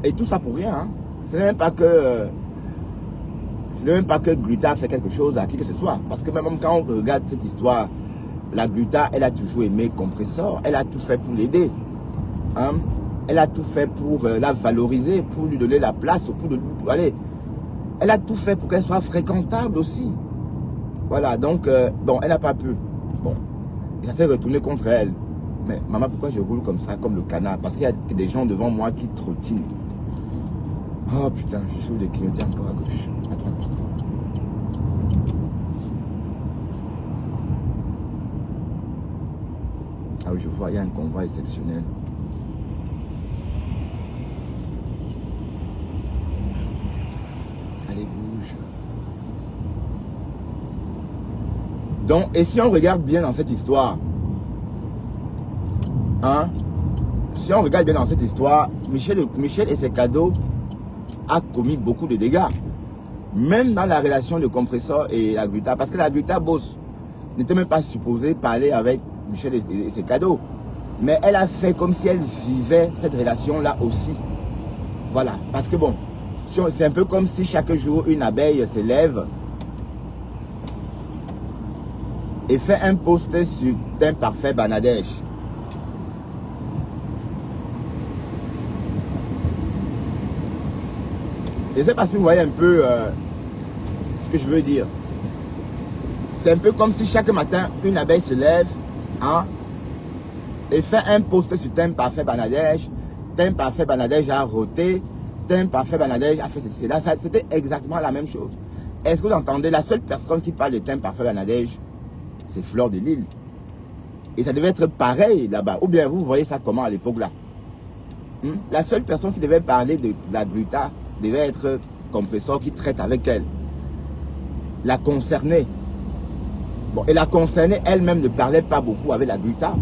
et tout ça pour rien. Hein? Ce n'est même pas que... Gluta a fait quelque chose à qui que ce soit. Parce que même quand on regarde cette histoire, la Gluta, elle a toujours aimé Compressor. Elle a tout fait pour l'aider. Hein? Elle a tout fait pour la valoriser, pour lui donner la place. Allez, elle a tout fait pour qu'elle soit fréquentable aussi. Voilà, donc, bon, elle n'a pas pu. Bon, et ça s'est retourné contre elle. Mais maman, pourquoi je roule comme ça, comme le canard? Parce qu'il y a des gens devant moi qui trottinent. Oh putain, je suis de clignoter encore à gauche. À droite, pardon. Ah oui, je vois, il y a un convoi exceptionnel. Allez, bouge. Donc, et si on regarde bien dans cette histoire, hein, si on regarde bien dans cette histoire, Michel et ses cadeaux a commis beaucoup de dégâts. Même dans la relation de Compressor et la Gluta. Parce que la Gluta boss n'était même pas supposée parler avec Michel et ses cadeaux. Mais elle a fait comme si elle vivait cette relation-là aussi. Voilà. Parce que bon, c'est un peu comme si chaque jour une abeille se lève et fait un post sur Teint Parfait Bangladesh. Je ne sais pas si vous voyez un peu ce que je veux dire. C'est un peu comme si chaque matin, une abeille se lève, hein, et fait un post sur Teint Parfait Bangladesh. Teint Parfait Bangladesh a roté. Teint Parfait Bangladesh a fait ceci. Là, c'était exactement la même chose. Est-ce que vous entendez? La seule personne qui parle de Teint Parfait Bangladesh, c'est Fleur de Lille. Et ça devait être pareil là-bas. Ou bien vous voyez ça comment à l'époque là? La seule personne qui devait parler de la Gluta devait être Compressor qui traite avec elle. La concernée. Bon, et la concernée elle-même ne parlait pas beaucoup avec la Gluta.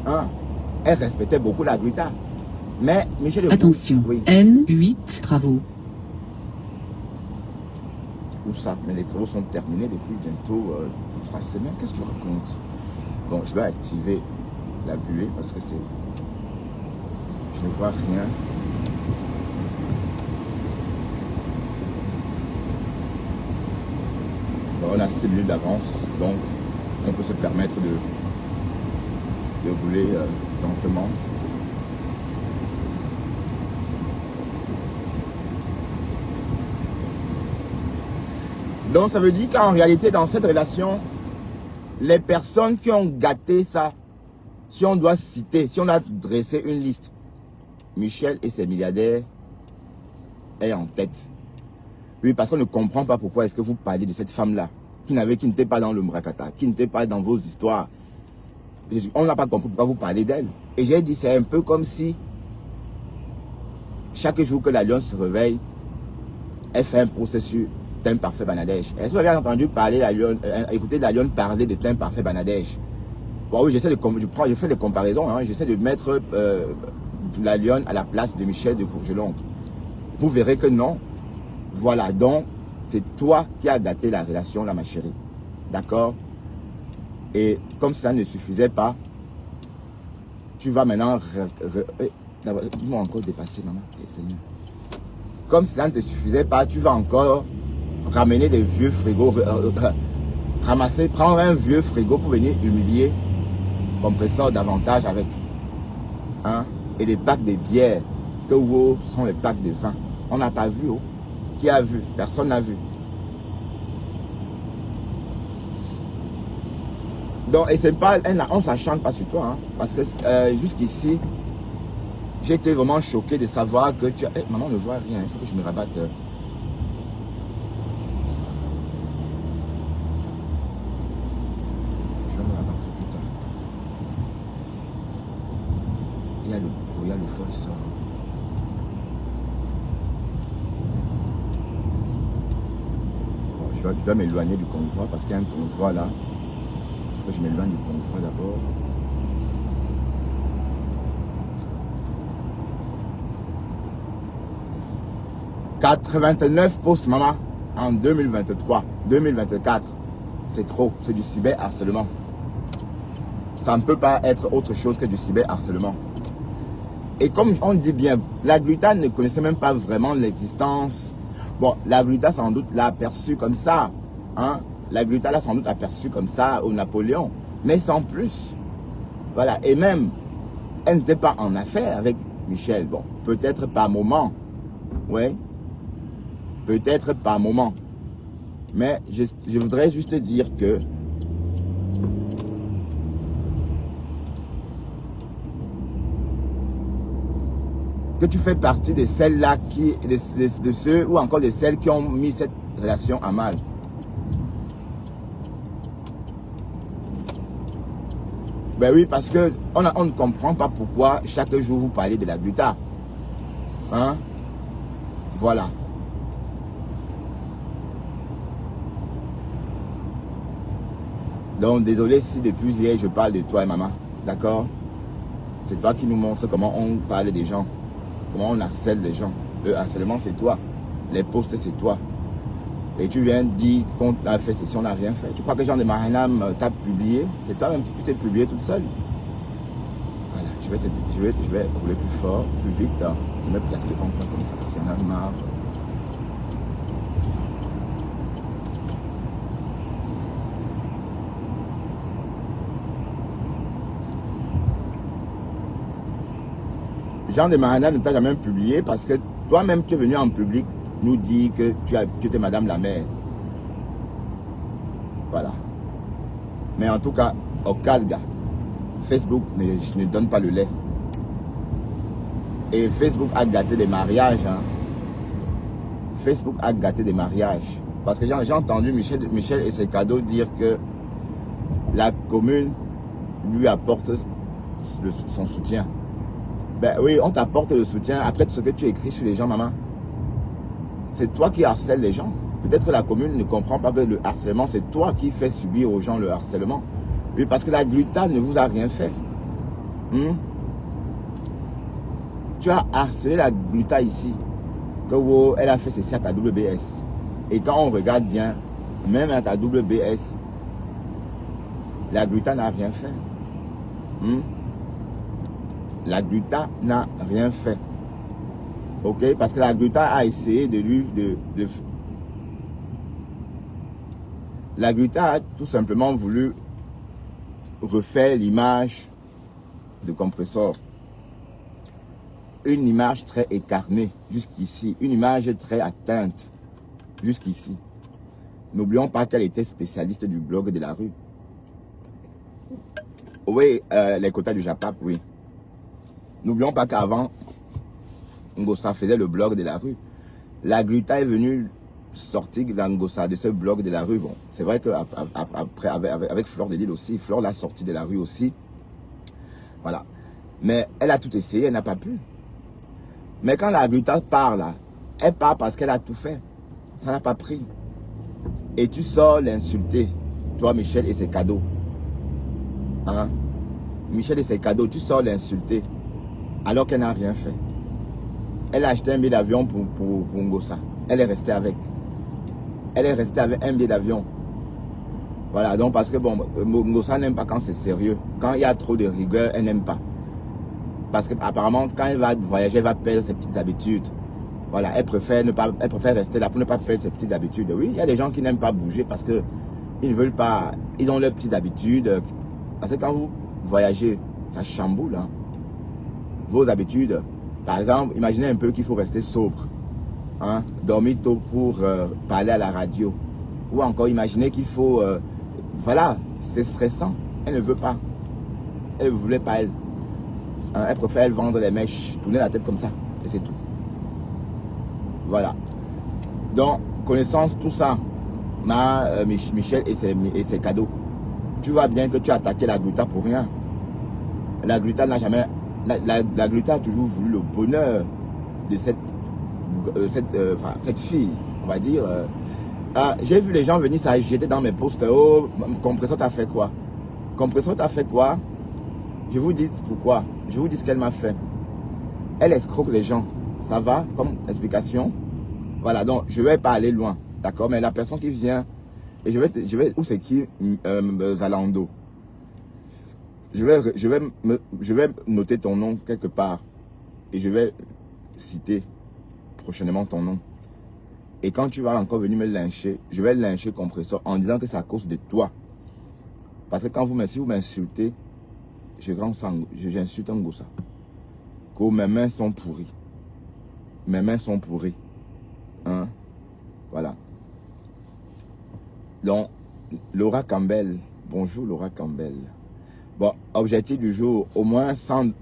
Hein? Elle respectait beaucoup la Gluta. Mais Michel... Attention, oui. N8 travaux. Où ça? Mais les travaux sont terminés depuis bientôt 3 semaines. Qu'est-ce que tu racontes? Bon, je vais activer la buée parce que c'est... Je ne vois rien. Bon, on a 6 minutes d'avance, donc on peut se permettre de rouler lentement. Donc ça veut dire qu'en réalité, dans cette relation, les personnes qui ont gâté ça, si on doit citer, si on a dressé une liste, Michel et ses milliardaires est en tête. Oui, parce qu'on ne comprend pas pourquoi est-ce que vous parlez de cette femme-là, qui n'était pas dans le Mrakata, qui n'était pas dans vos histoires. On n'a pas compris pourquoi vous parlez d'elle. Et j'ai dit, c'est un peu comme si, chaque jour que la lionne se réveille, elle fait un procès sur Teint Parfait Bangladesh. Est-ce que vous avez entendu parler écouter la lionne parler de Teint Parfait Bangladesh? Bon, oui, je fais des comparaisons, hein, j'essaie de mettre la lionne à la place de Michel de Courgelon. Vous verrez que non. Voilà, donc, C'est toi qui as gâté la relation là, ma chérie. D'accord? Et comme ça ne suffisait pas, tu vas maintenant... Ils m'ont encore dépassé, maman. Seigneur. Comme cela ne te suffisait pas, tu vas encore ramener des vieux frigos, prendre un vieux frigo pour venir humilier Compresseur davantage avec. Hein? Et des packs de bière, que wow, sont les packs de vin. On n'a pas vu, oh. Qui a vu? Personne n'a vu. Donc, et c'est pas, on ne s'achante pas sur toi, hein, parce que jusqu'ici, j'ai été vraiment choqué de savoir que tu as... maman ne voit rien, il faut que je me rabatte. Je vais me rabattre plus tard. Il y a le brouillard, le feu sort. Bon, je dois m'éloigner du convoi parce qu'il y a un convoi là. Il faut que je m'éloigne du convoi d'abord. « 89 postes, maman, en 2023, 2024. C'est trop, c'est du cyberharcèlement. Ça ne peut pas être autre chose que du cyberharcèlement. Et comme on dit bien, la Gluta ne connaissait même pas vraiment l'existence. Bon, la Gluta sans doute l'a aperçu comme ça. Hein? La Gluta l'a sans doute aperçu comme ça au Napoléon. Mais sans plus. Voilà. Et même, elle n'était pas en affaire avec Michel. Bon, peut-être par moment. Oui. Peut-être par moment. Mais je voudrais juste dire que tu fais partie de celles-là de ceux ou encore de celles qui ont mis cette relation à mal. Ben oui, parce que on ne comprend pas pourquoi chaque jour vous parlez de la Gluta. Hein? Voilà. Donc, désolé si depuis hier, je parle de toi et maman. D'accord? C'est toi qui nous montre comment on parle des gens. Comment on harcèle les gens. Le harcèlement, c'est toi. Les posts, c'est toi. Et tu viens dire qu'on a fait ceci, on n'a rien fait. Tu crois que Jean de Marinam t'a publié? C'est toi-même qui t'es publié toute seule. Voilà, je vais rouler plus fort, plus vite. Hein. Je vais me placer devant toi comme ça parce qu'il y en a marre. Jean de Marinam ne t'a jamais publié parce que toi-même tu es venu en public nous dire que tu étais madame la mère. Voilà. Mais en tout cas, au Calga, Facebook ne donne pas le lait. Et Facebook a gâté des mariages. Hein. Facebook a gâté des mariages. Parce que j'ai entendu Michel et ses cadeaux dire que la commune lui apporte son soutien. Ben oui, on t'apporte le soutien après tout ce que tu écris sur les gens, maman. C'est toi qui harcèles les gens. Peut-être la commune ne comprend pas que le harcèlement, c'est toi qui fais subir aux gens le harcèlement. Oui, parce que la Gluta ne vous a rien fait. Tu as harcelé la Gluta ici. Que wow, elle a fait ceci à ta WBS. Et quand on regarde bien, même à ta WBS, la Gluta n'a rien fait. La Gluta n'a rien fait. Ok? Parce que la Gluta a essayé de lui... La Gluta a tout simplement voulu refaire l'image de Compresseur. Une image très écarnée jusqu'ici. Une image très atteinte jusqu'ici. N'oublions pas qu'elle était spécialiste du blog de la rue. Oui, les quotas du Japap, oui. N'oublions pas qu'avant, Ngossa faisait le blog de la rue. La Gluta est venue sortir d'Angossa, de ce blog de la rue. Bon, c'est vrai qu'après, avec Fleur de Lille aussi, Fleur l'a sorti de la rue aussi. Voilà. Mais elle a tout essayé, elle n'a pas pu. Mais quand la Gluta part là, elle part parce qu'elle a tout fait. Ça n'a pas pris. Et tu sors l'insulter, toi Michel et ses cadeaux. Hein? Michel et ses cadeaux, tu sors l'insulter. Alors qu'elle n'a rien fait. Elle a acheté un billet d'avion pour Ngossa. Elle est restée avec. elle est restée avec un billet d'avion. Voilà, donc parce que bon, Ngosa n'aime pas quand c'est sérieux. Quand il y a trop de rigueur, elle n'aime pas. Parce qu'apparemment, quand elle va voyager, elle va perdre ses petites habitudes. Voilà, elle préfère rester là pour ne pas perdre ses petites habitudes. Oui, il y a des gens qui n'aiment pas bouger parce que ils ne veulent pas, ils ont leurs petites habitudes. Parce que quand vous voyagez, ça chamboule, hein, vos habitudes. Par exemple, imaginez un peu qu'il faut rester sobre, hein, dormir tôt pour parler à la radio. Ou encore imaginez qu'il faut, voilà, c'est stressant. Elle ne veut pas. Elle ne voulait pas, elle. Hein, elle préfère vendre les mèches, tourner la tête comme ça, et c'est tout. Voilà. Donc, connaissance tout ça, Michel et ses cadeaux. Tu vois bien que tu as attaqué la Gluta pour rien. La Gluta n'a jamais... La Gluta a toujours voulu le bonheur de cette fille, on va dire. J'ai vu les gens venir s'agiter dans mes posts. Oh, Compressor t'a fait quoi? Compressor t'a fait quoi? Je vous dis pourquoi. Je vous dis ce qu'elle m'a fait. Elle escroque les gens. Ça va comme explication? Voilà, donc je ne vais pas aller loin. D'accord? Mais la personne qui vient, et je vais où c'est qui Zalando? Je vais noter ton nom quelque part. Et je vais citer prochainement ton nom. Et quand tu vas encore venir me lyncher, je vais lyncher Compressor en disant que c'est à cause de toi. Parce que quand si vous m'insultez, j'insulte un Ngosa. Que mes mains sont pourries. Mes mains sont pourries. Hein? Voilà. Donc, Laura Campbell. Bonjour Laura Campbell. Bon, objectif du jour, au moins 100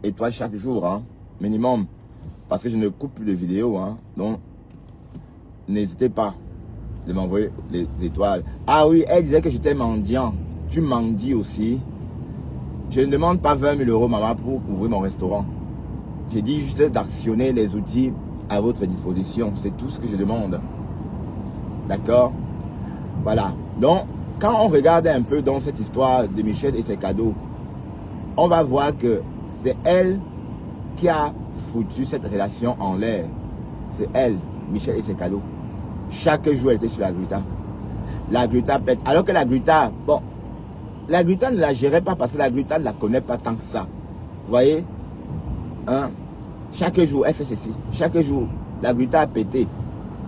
étoiles chaque jour, hein, minimum. Parce que je ne coupe plus de vidéos. Hein, donc, n'hésitez pas de m'envoyer les étoiles. Ah oui, elle disait que j'étais mendiant. Tu mendies aussi. Je ne demande pas 20 000 euros, maman, pour ouvrir mon restaurant. J'ai dit juste d'actionner les outils à votre disposition. C'est tout ce que je demande. D'accord? Voilà. Donc, quand on regarde un peu dans cette histoire de Michel et ses cadeaux, on va voir que c'est elle qui a foutu cette relation en l'air. C'est elle, Michel et ses cadeaux. Chaque jour, elle était sur la Gluta. La Gluta pète. Alors que la Gluta, bon, la Gluta ne la gérait pas parce que la Gluta ne la connaît pas tant que ça. Vous voyez? Hein? Chaque jour, elle fait ceci. Chaque jour, la Gluta a pété.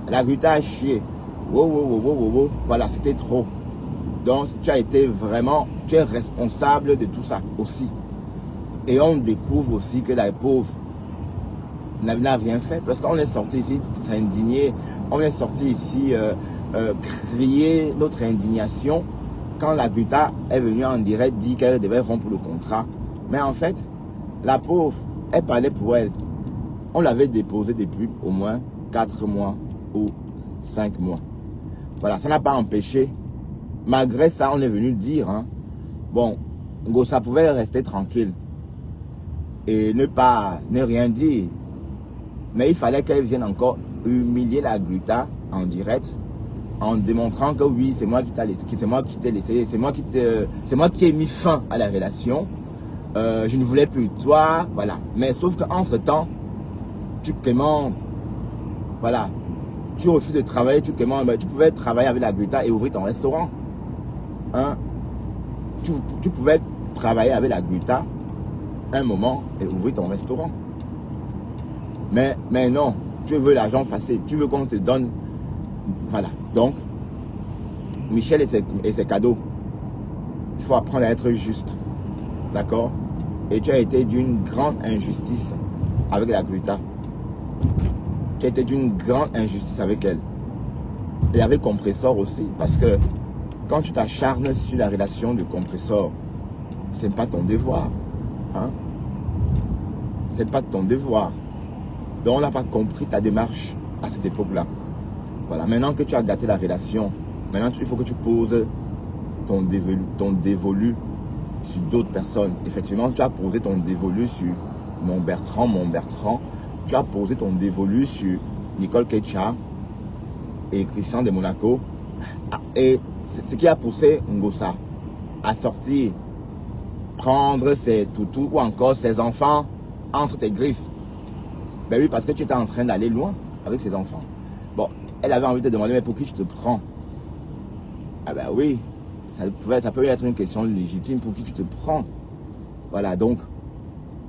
La Gluta a chié. Wow. Voilà, c'était trop. Donc, tu as été vraiment, tu es responsable de tout ça aussi. Et on découvre aussi que la pauvre n'a rien fait. Parce qu'on est sorti ici s'indigner. On est sorti ici crier notre indignation. Quand la Gluta est venue en direct, dit qu'elle devait rompre le contrat. Mais en fait, la pauvre, elle parlait pour elle. On l'avait déposé depuis au moins 4 mois ou 5 mois. Voilà, ça n'a pas empêché. Malgré ça, on est venu dire, hein, bon, Ngosa pouvait rester tranquille et ne rien dire. Mais il fallait qu'elle vienne encore humilier la Gluta en direct, en démontrant que oui, c'est moi qui t'ai laissé, c'est moi qui ai mis fin à la relation. Je ne voulais plus de toi, voilà. Mais sauf qu'entre-temps, tu quémandes, voilà. Tu refuses de travailler, tu quémandes, mais tu pouvais travailler avec la Gluta et ouvrir ton restaurant. Hein? Tu pouvais travailler avec la Gluta un moment et ouvrir ton restaurant. Mais non, tu veux l'argent facile, tu veux qu'on te donne. Voilà. Donc, Michel et ses cadeaux, il faut apprendre à être juste. D'accord? Et tu as été d'une grande injustice avec la Gluta. Tu as été d'une grande injustice avec elle. Et avec Compressor aussi. Parce que quand tu t'acharnes sur la relation de Compressor, ce n'est pas ton devoir. Hein? Ce n'est pas ton devoir. Donc on n'a pas compris ta démarche à cette époque-là. Voilà. Maintenant que tu as gâté la relation, maintenant il faut que tu poses ton dévolu sur d'autres personnes. Effectivement, tu as posé ton dévolu sur mon Bertrand. Tu as posé ton dévolu sur Nicole Ketcha et Christian de Monaco. Et ce qui a poussé Ngosa à sortir, prendre ses toutous ou encore ses enfants entre tes griffes. Ben oui, parce que tu étais en train d'aller loin avec ses enfants. Bon, elle avait envie de te demander, mais pour qui tu te prends? Ah ben oui, ça peut être une question légitime, pour qui tu te prends? Voilà, donc,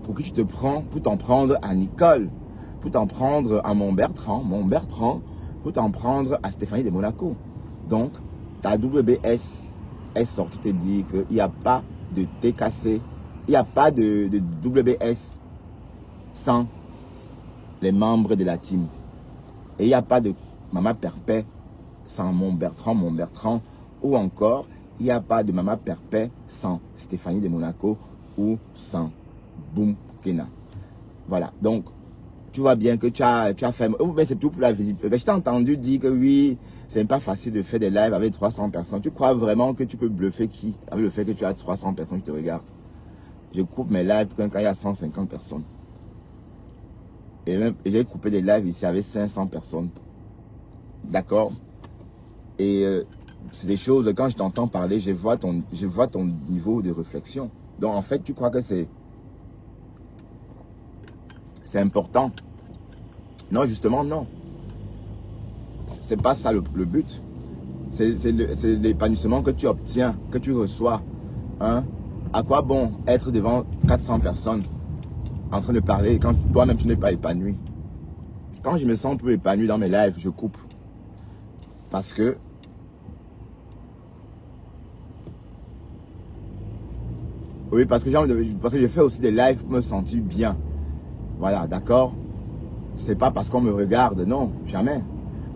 pour qui tu te prends? Pour t'en prendre à Nicole, pour t'en prendre à mon Bertrand, pour t'en prendre à Stéphanie de Monaco. Donc, ta WBS est sortie te dire qu'il n'y a pas de TKC, il n'y a pas de WBS sans les membres de la team. Et il n'y a pas de Mama Perpé sans mon Bertrand, ou encore, il n'y a pas de Mama Perpé sans Stéphanie de Monaco ou sans Boom Kena. Voilà, donc, tu vois bien que tu as fait... Mais c'est tout pour la visibilité. Je t'ai entendu dire que oui, c'est pas facile de faire des lives avec 300 personnes. Tu crois vraiment que tu peux bluffer qui avec le fait que tu as 300 personnes qui te regardent? Je coupe mes lives quand il y a 150 personnes. Et même, j'ai coupé des lives ici avec 500 personnes. D'accord? Et c'est des choses, quand je t'entends parler, je vois ton niveau de réflexion. Donc en fait, tu crois que c'est important? Non, justement, non. C'est pas ça le but. C'est l'épanouissement que tu obtiens, que tu reçois. Hein? À quoi bon être devant 400 personnes en train de parler quand toi-même tu n'es pas épanoui? Quand je me sens plus épanoui dans mes lives, je coupe. Parce que oui, parce que je fais aussi des lives pour me sentir bien. Voilà, d'accord? C'est pas parce qu'on me regarde, non, jamais.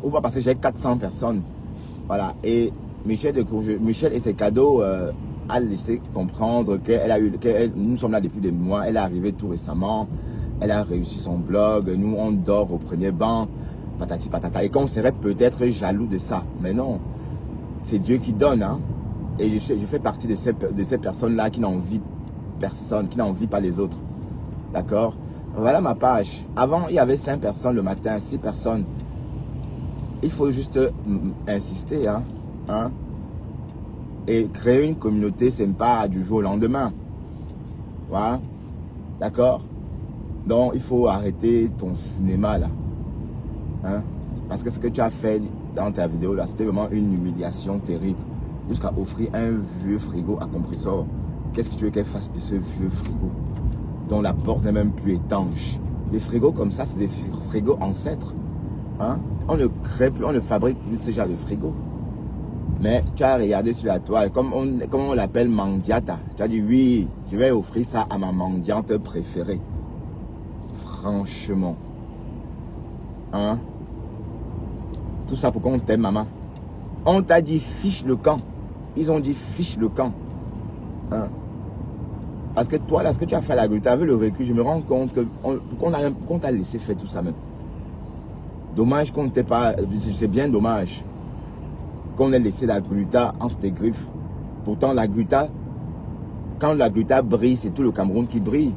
Ou pas parce que j'ai 400 personnes. Voilà, et Michel et ses cadeaux a laissé comprendre nous sommes là depuis des mois. Elle est arrivée tout récemment. Elle a réussi son blog. Nous, on dort au premier banc. Patati patata. Et qu'on serait peut-être jaloux de ça. Mais non, c'est Dieu qui donne. Hein? Et je fais partie de ces personnes-là qui n'envient personne, qui n'envient pas les autres. D'accord? Voilà ma page. Avant, il y avait 5 personnes le matin, 6 personnes. Il faut juste insister. Hein? Et créer une communauté, c'est pas du jour au lendemain. Voilà? D'accord? Donc, il faut arrêter ton cinéma là. Hein? Parce que ce que tu as fait dans ta vidéo là, c'était vraiment une humiliation terrible. Jusqu'à offrir un vieux frigo à compresseur. Qu'est-ce que tu veux qu'elle fasse de ce vieux frigo dont la porte n'est même plus étanche? Des frigos comme ça, c'est des frigos ancêtres. Hein? On ne crée plus, on ne fabrique plus de ce genre de frigo. Mais tu as regardé sur la toile, comme on l'appelle mandiata. Tu as dit oui, je vais offrir ça à ma mendiante préférée. Franchement. Hein? Tout ça pour qu'on t'aime, maman. On t'a dit fiche le camp. Ils ont dit fiche le camp. Hein? Parce que toi, là, ce que tu as fait à la Gluta, avec le recul, je me rends compte que qu'on t'a laissé faire tout ça même. Dommage qu'on ne t'ait pas... C'est bien dommage qu'on ait laissé la Gluta entre tes griffes. Pourtant, la Gluta, quand la Gluta brille, c'est tout le Cameroun qui brille.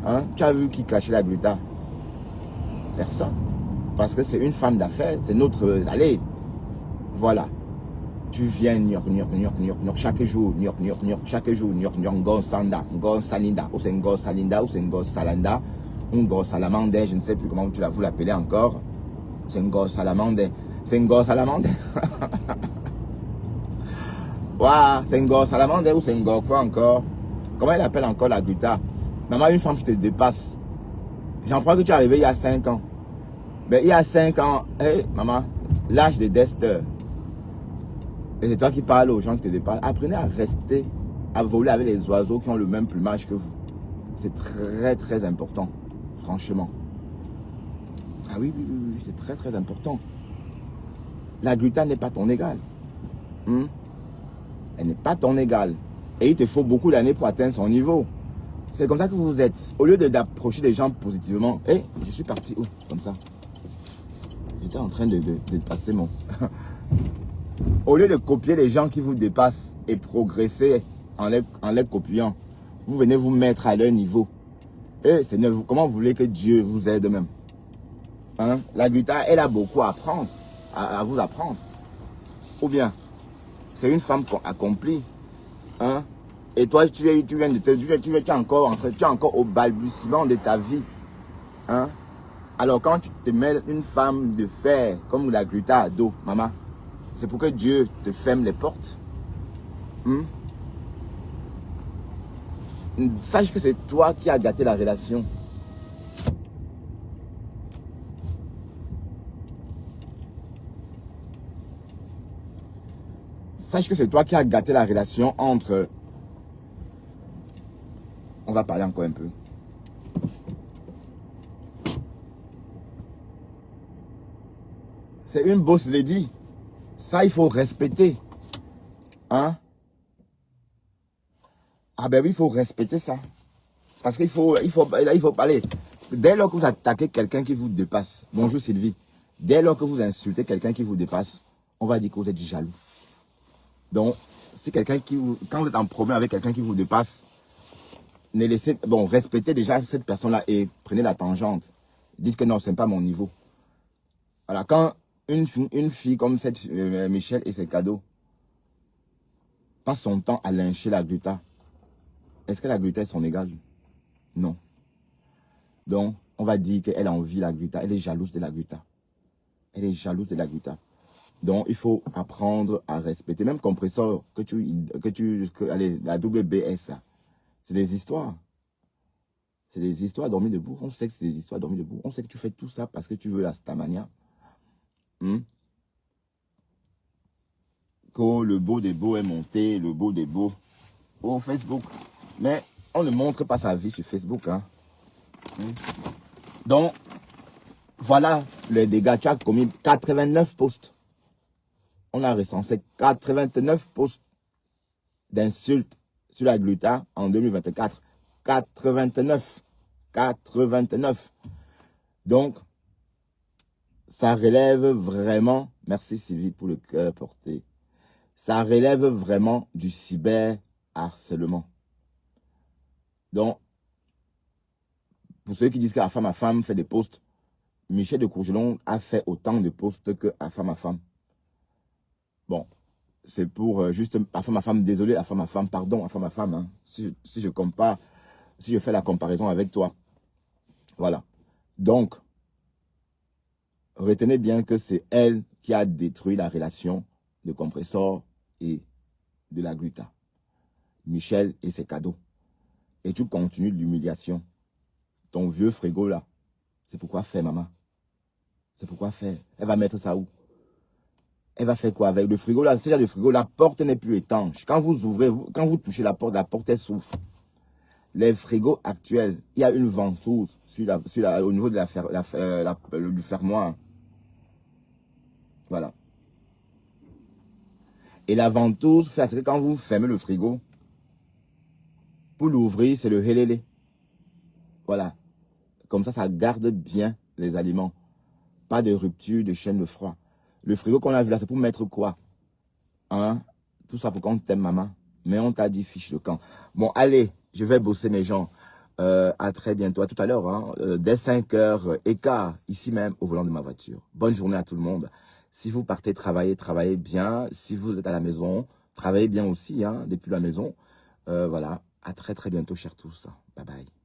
Hein? Tu as vu qui cachait la Gluta? Personne. Parce que c'est une femme d'affaires, c'est notre... Allez, voilà. Tu viens chaque jour, chaque jour, ngo sanda, ngo salinda, ou c'est ngo salinda, ou c'est ngo salanda, ou ngo salamande, je ne sais plus comment vous l'appelez encore. C'est ngo salamande, c'est ngo salamande. Waouh, c'est ngo salamande ou c'est ngo quoi encore? Comment elle appelle encore la Gluta? Maman, une femme qui te dépasse. J'en crois que tu es arrivé il y a 5 ans. Mais il y a 5 ans, hey, maman, l'âge de Dexter. Et c'est toi qui parles aux gens qui te dépassent. Apprenez à rester, à voler avec les oiseaux qui ont le même plumage que vous. C'est très très important, franchement. Ah oui, c'est très très important. La Gluta n'est pas ton égal. Elle n'est pas ton égal. Et il te faut beaucoup d'années pour atteindre son niveau. C'est comme ça que vous êtes. Au lieu d'approcher les gens positivement, hey, je suis parti où? Comme ça. J'étais en train de passer mon... Au lieu de copier les gens qui vous dépassent et progresser en les copiant, vous venez vous mettre à leur niveau. Et comment vous voulez que Dieu vous aide même? Hein? La Gluta, elle a beaucoup à apprendre, à vous apprendre. Ou bien, c'est une femme accomplie. Hein? Et toi, tu es encore au balbutiement de ta vie. Hein? Alors quand tu te mets une femme de fer comme la gluta à dos, maman, c'est pour que Dieu te ferme les portes. Sache que c'est toi qui as gâté la relation. Sache que c'est toi qui as gâté la relation entre... On va parler encore un peu. C'est une boss lady. Ça, il faut respecter. Hein? Ah ben oui, il faut respecter ça. Parce qu'il faut parler. Dès lors que vous attaquez quelqu'un qui vous dépasse, bonjour Sylvie, dès lors que vous insultez quelqu'un qui vous dépasse, on va dire que vous êtes jaloux. Donc, si quelqu'un quand vous êtes en problème avec quelqu'un qui vous dépasse, respectez déjà cette personne-là et prenez la tangente. Dites que non, ce n'est pas mon niveau. Voilà, quand une fille comme cette Michel et ses cadeaux passe son temps à lyncher la gluta, est-ce que la gluta est son égale? Non. Donc, on va dire qu'elle envie la gluta, elle est jalouse de la gluta. Elle est jalouse de la gluta. Donc, il faut apprendre à respecter. Même compresseur, allez, la WBS, c'est des histoires. C'est des histoires dormies debout. On sait que c'est des histoires dormies debout. On sait que tu fais tout ça parce que tu veux la Stamania. Que le beau des beaux est monté, le beau des beaux au Facebook. Mais on ne montre pas sa vie sur Facebook. Hein. Donc, voilà les dégâts. Tu as commis 89 posts. On a recensé 89 posts d'insultes sur la gluta en 2024. 89. 89. Donc, ça relève vraiment, merci Sylvie pour le cœur porté, ça relève vraiment du cyberharcèlement. Donc, pour ceux qui disent qu'à femme à femme fait des posts, Michel de Courgelon a fait autant de posts que à femme à femme. Bon, c'est pour juste à femme à femme, désolé, à femme à femme, pardon, à femme à femme, hein, si je compare, si je fais la comparaison avec toi. Voilà. Donc, retenez bien que c'est elle qui a détruit la relation de compresseur et de la gluta. Michel et ses cadeaux. Et tu continues l'humiliation. Ton vieux frigo là, c'est pourquoi faire, maman? C'est pourquoi faire? Elle va mettre ça où? Elle va faire quoi avec le frigo là? C'est-à-dire le frigo, la porte n'est plus étanche. Quand vous ouvrez, quand vous touchez la porte elle s'ouvre. Les frigos actuels, il y a une ventouse au niveau de du fermoir. Voilà. Et la ventouse fait que quand vous fermez le frigo, pour l'ouvrir, c'est le hélélé. Voilà. Comme ça garde bien les aliments. Pas de rupture de chaîne de froid. Le frigo qu'on a vu là, c'est pour mettre quoi? Hein? Tout ça pour qu'on t'aime, maman. Mais on t'a dit fiche le camp. Bon, allez, je vais bosser mes gens. À très bientôt. À tout à l'heure. Hein, dès 5h, écart, ici même, au volant de ma voiture. Bonne journée à tout le monde. Si vous partez travailler, travaillez bien. Si vous êtes à la maison, travaillez bien aussi, hein, depuis la maison. Voilà. À très bientôt, chers tous. Bye bye.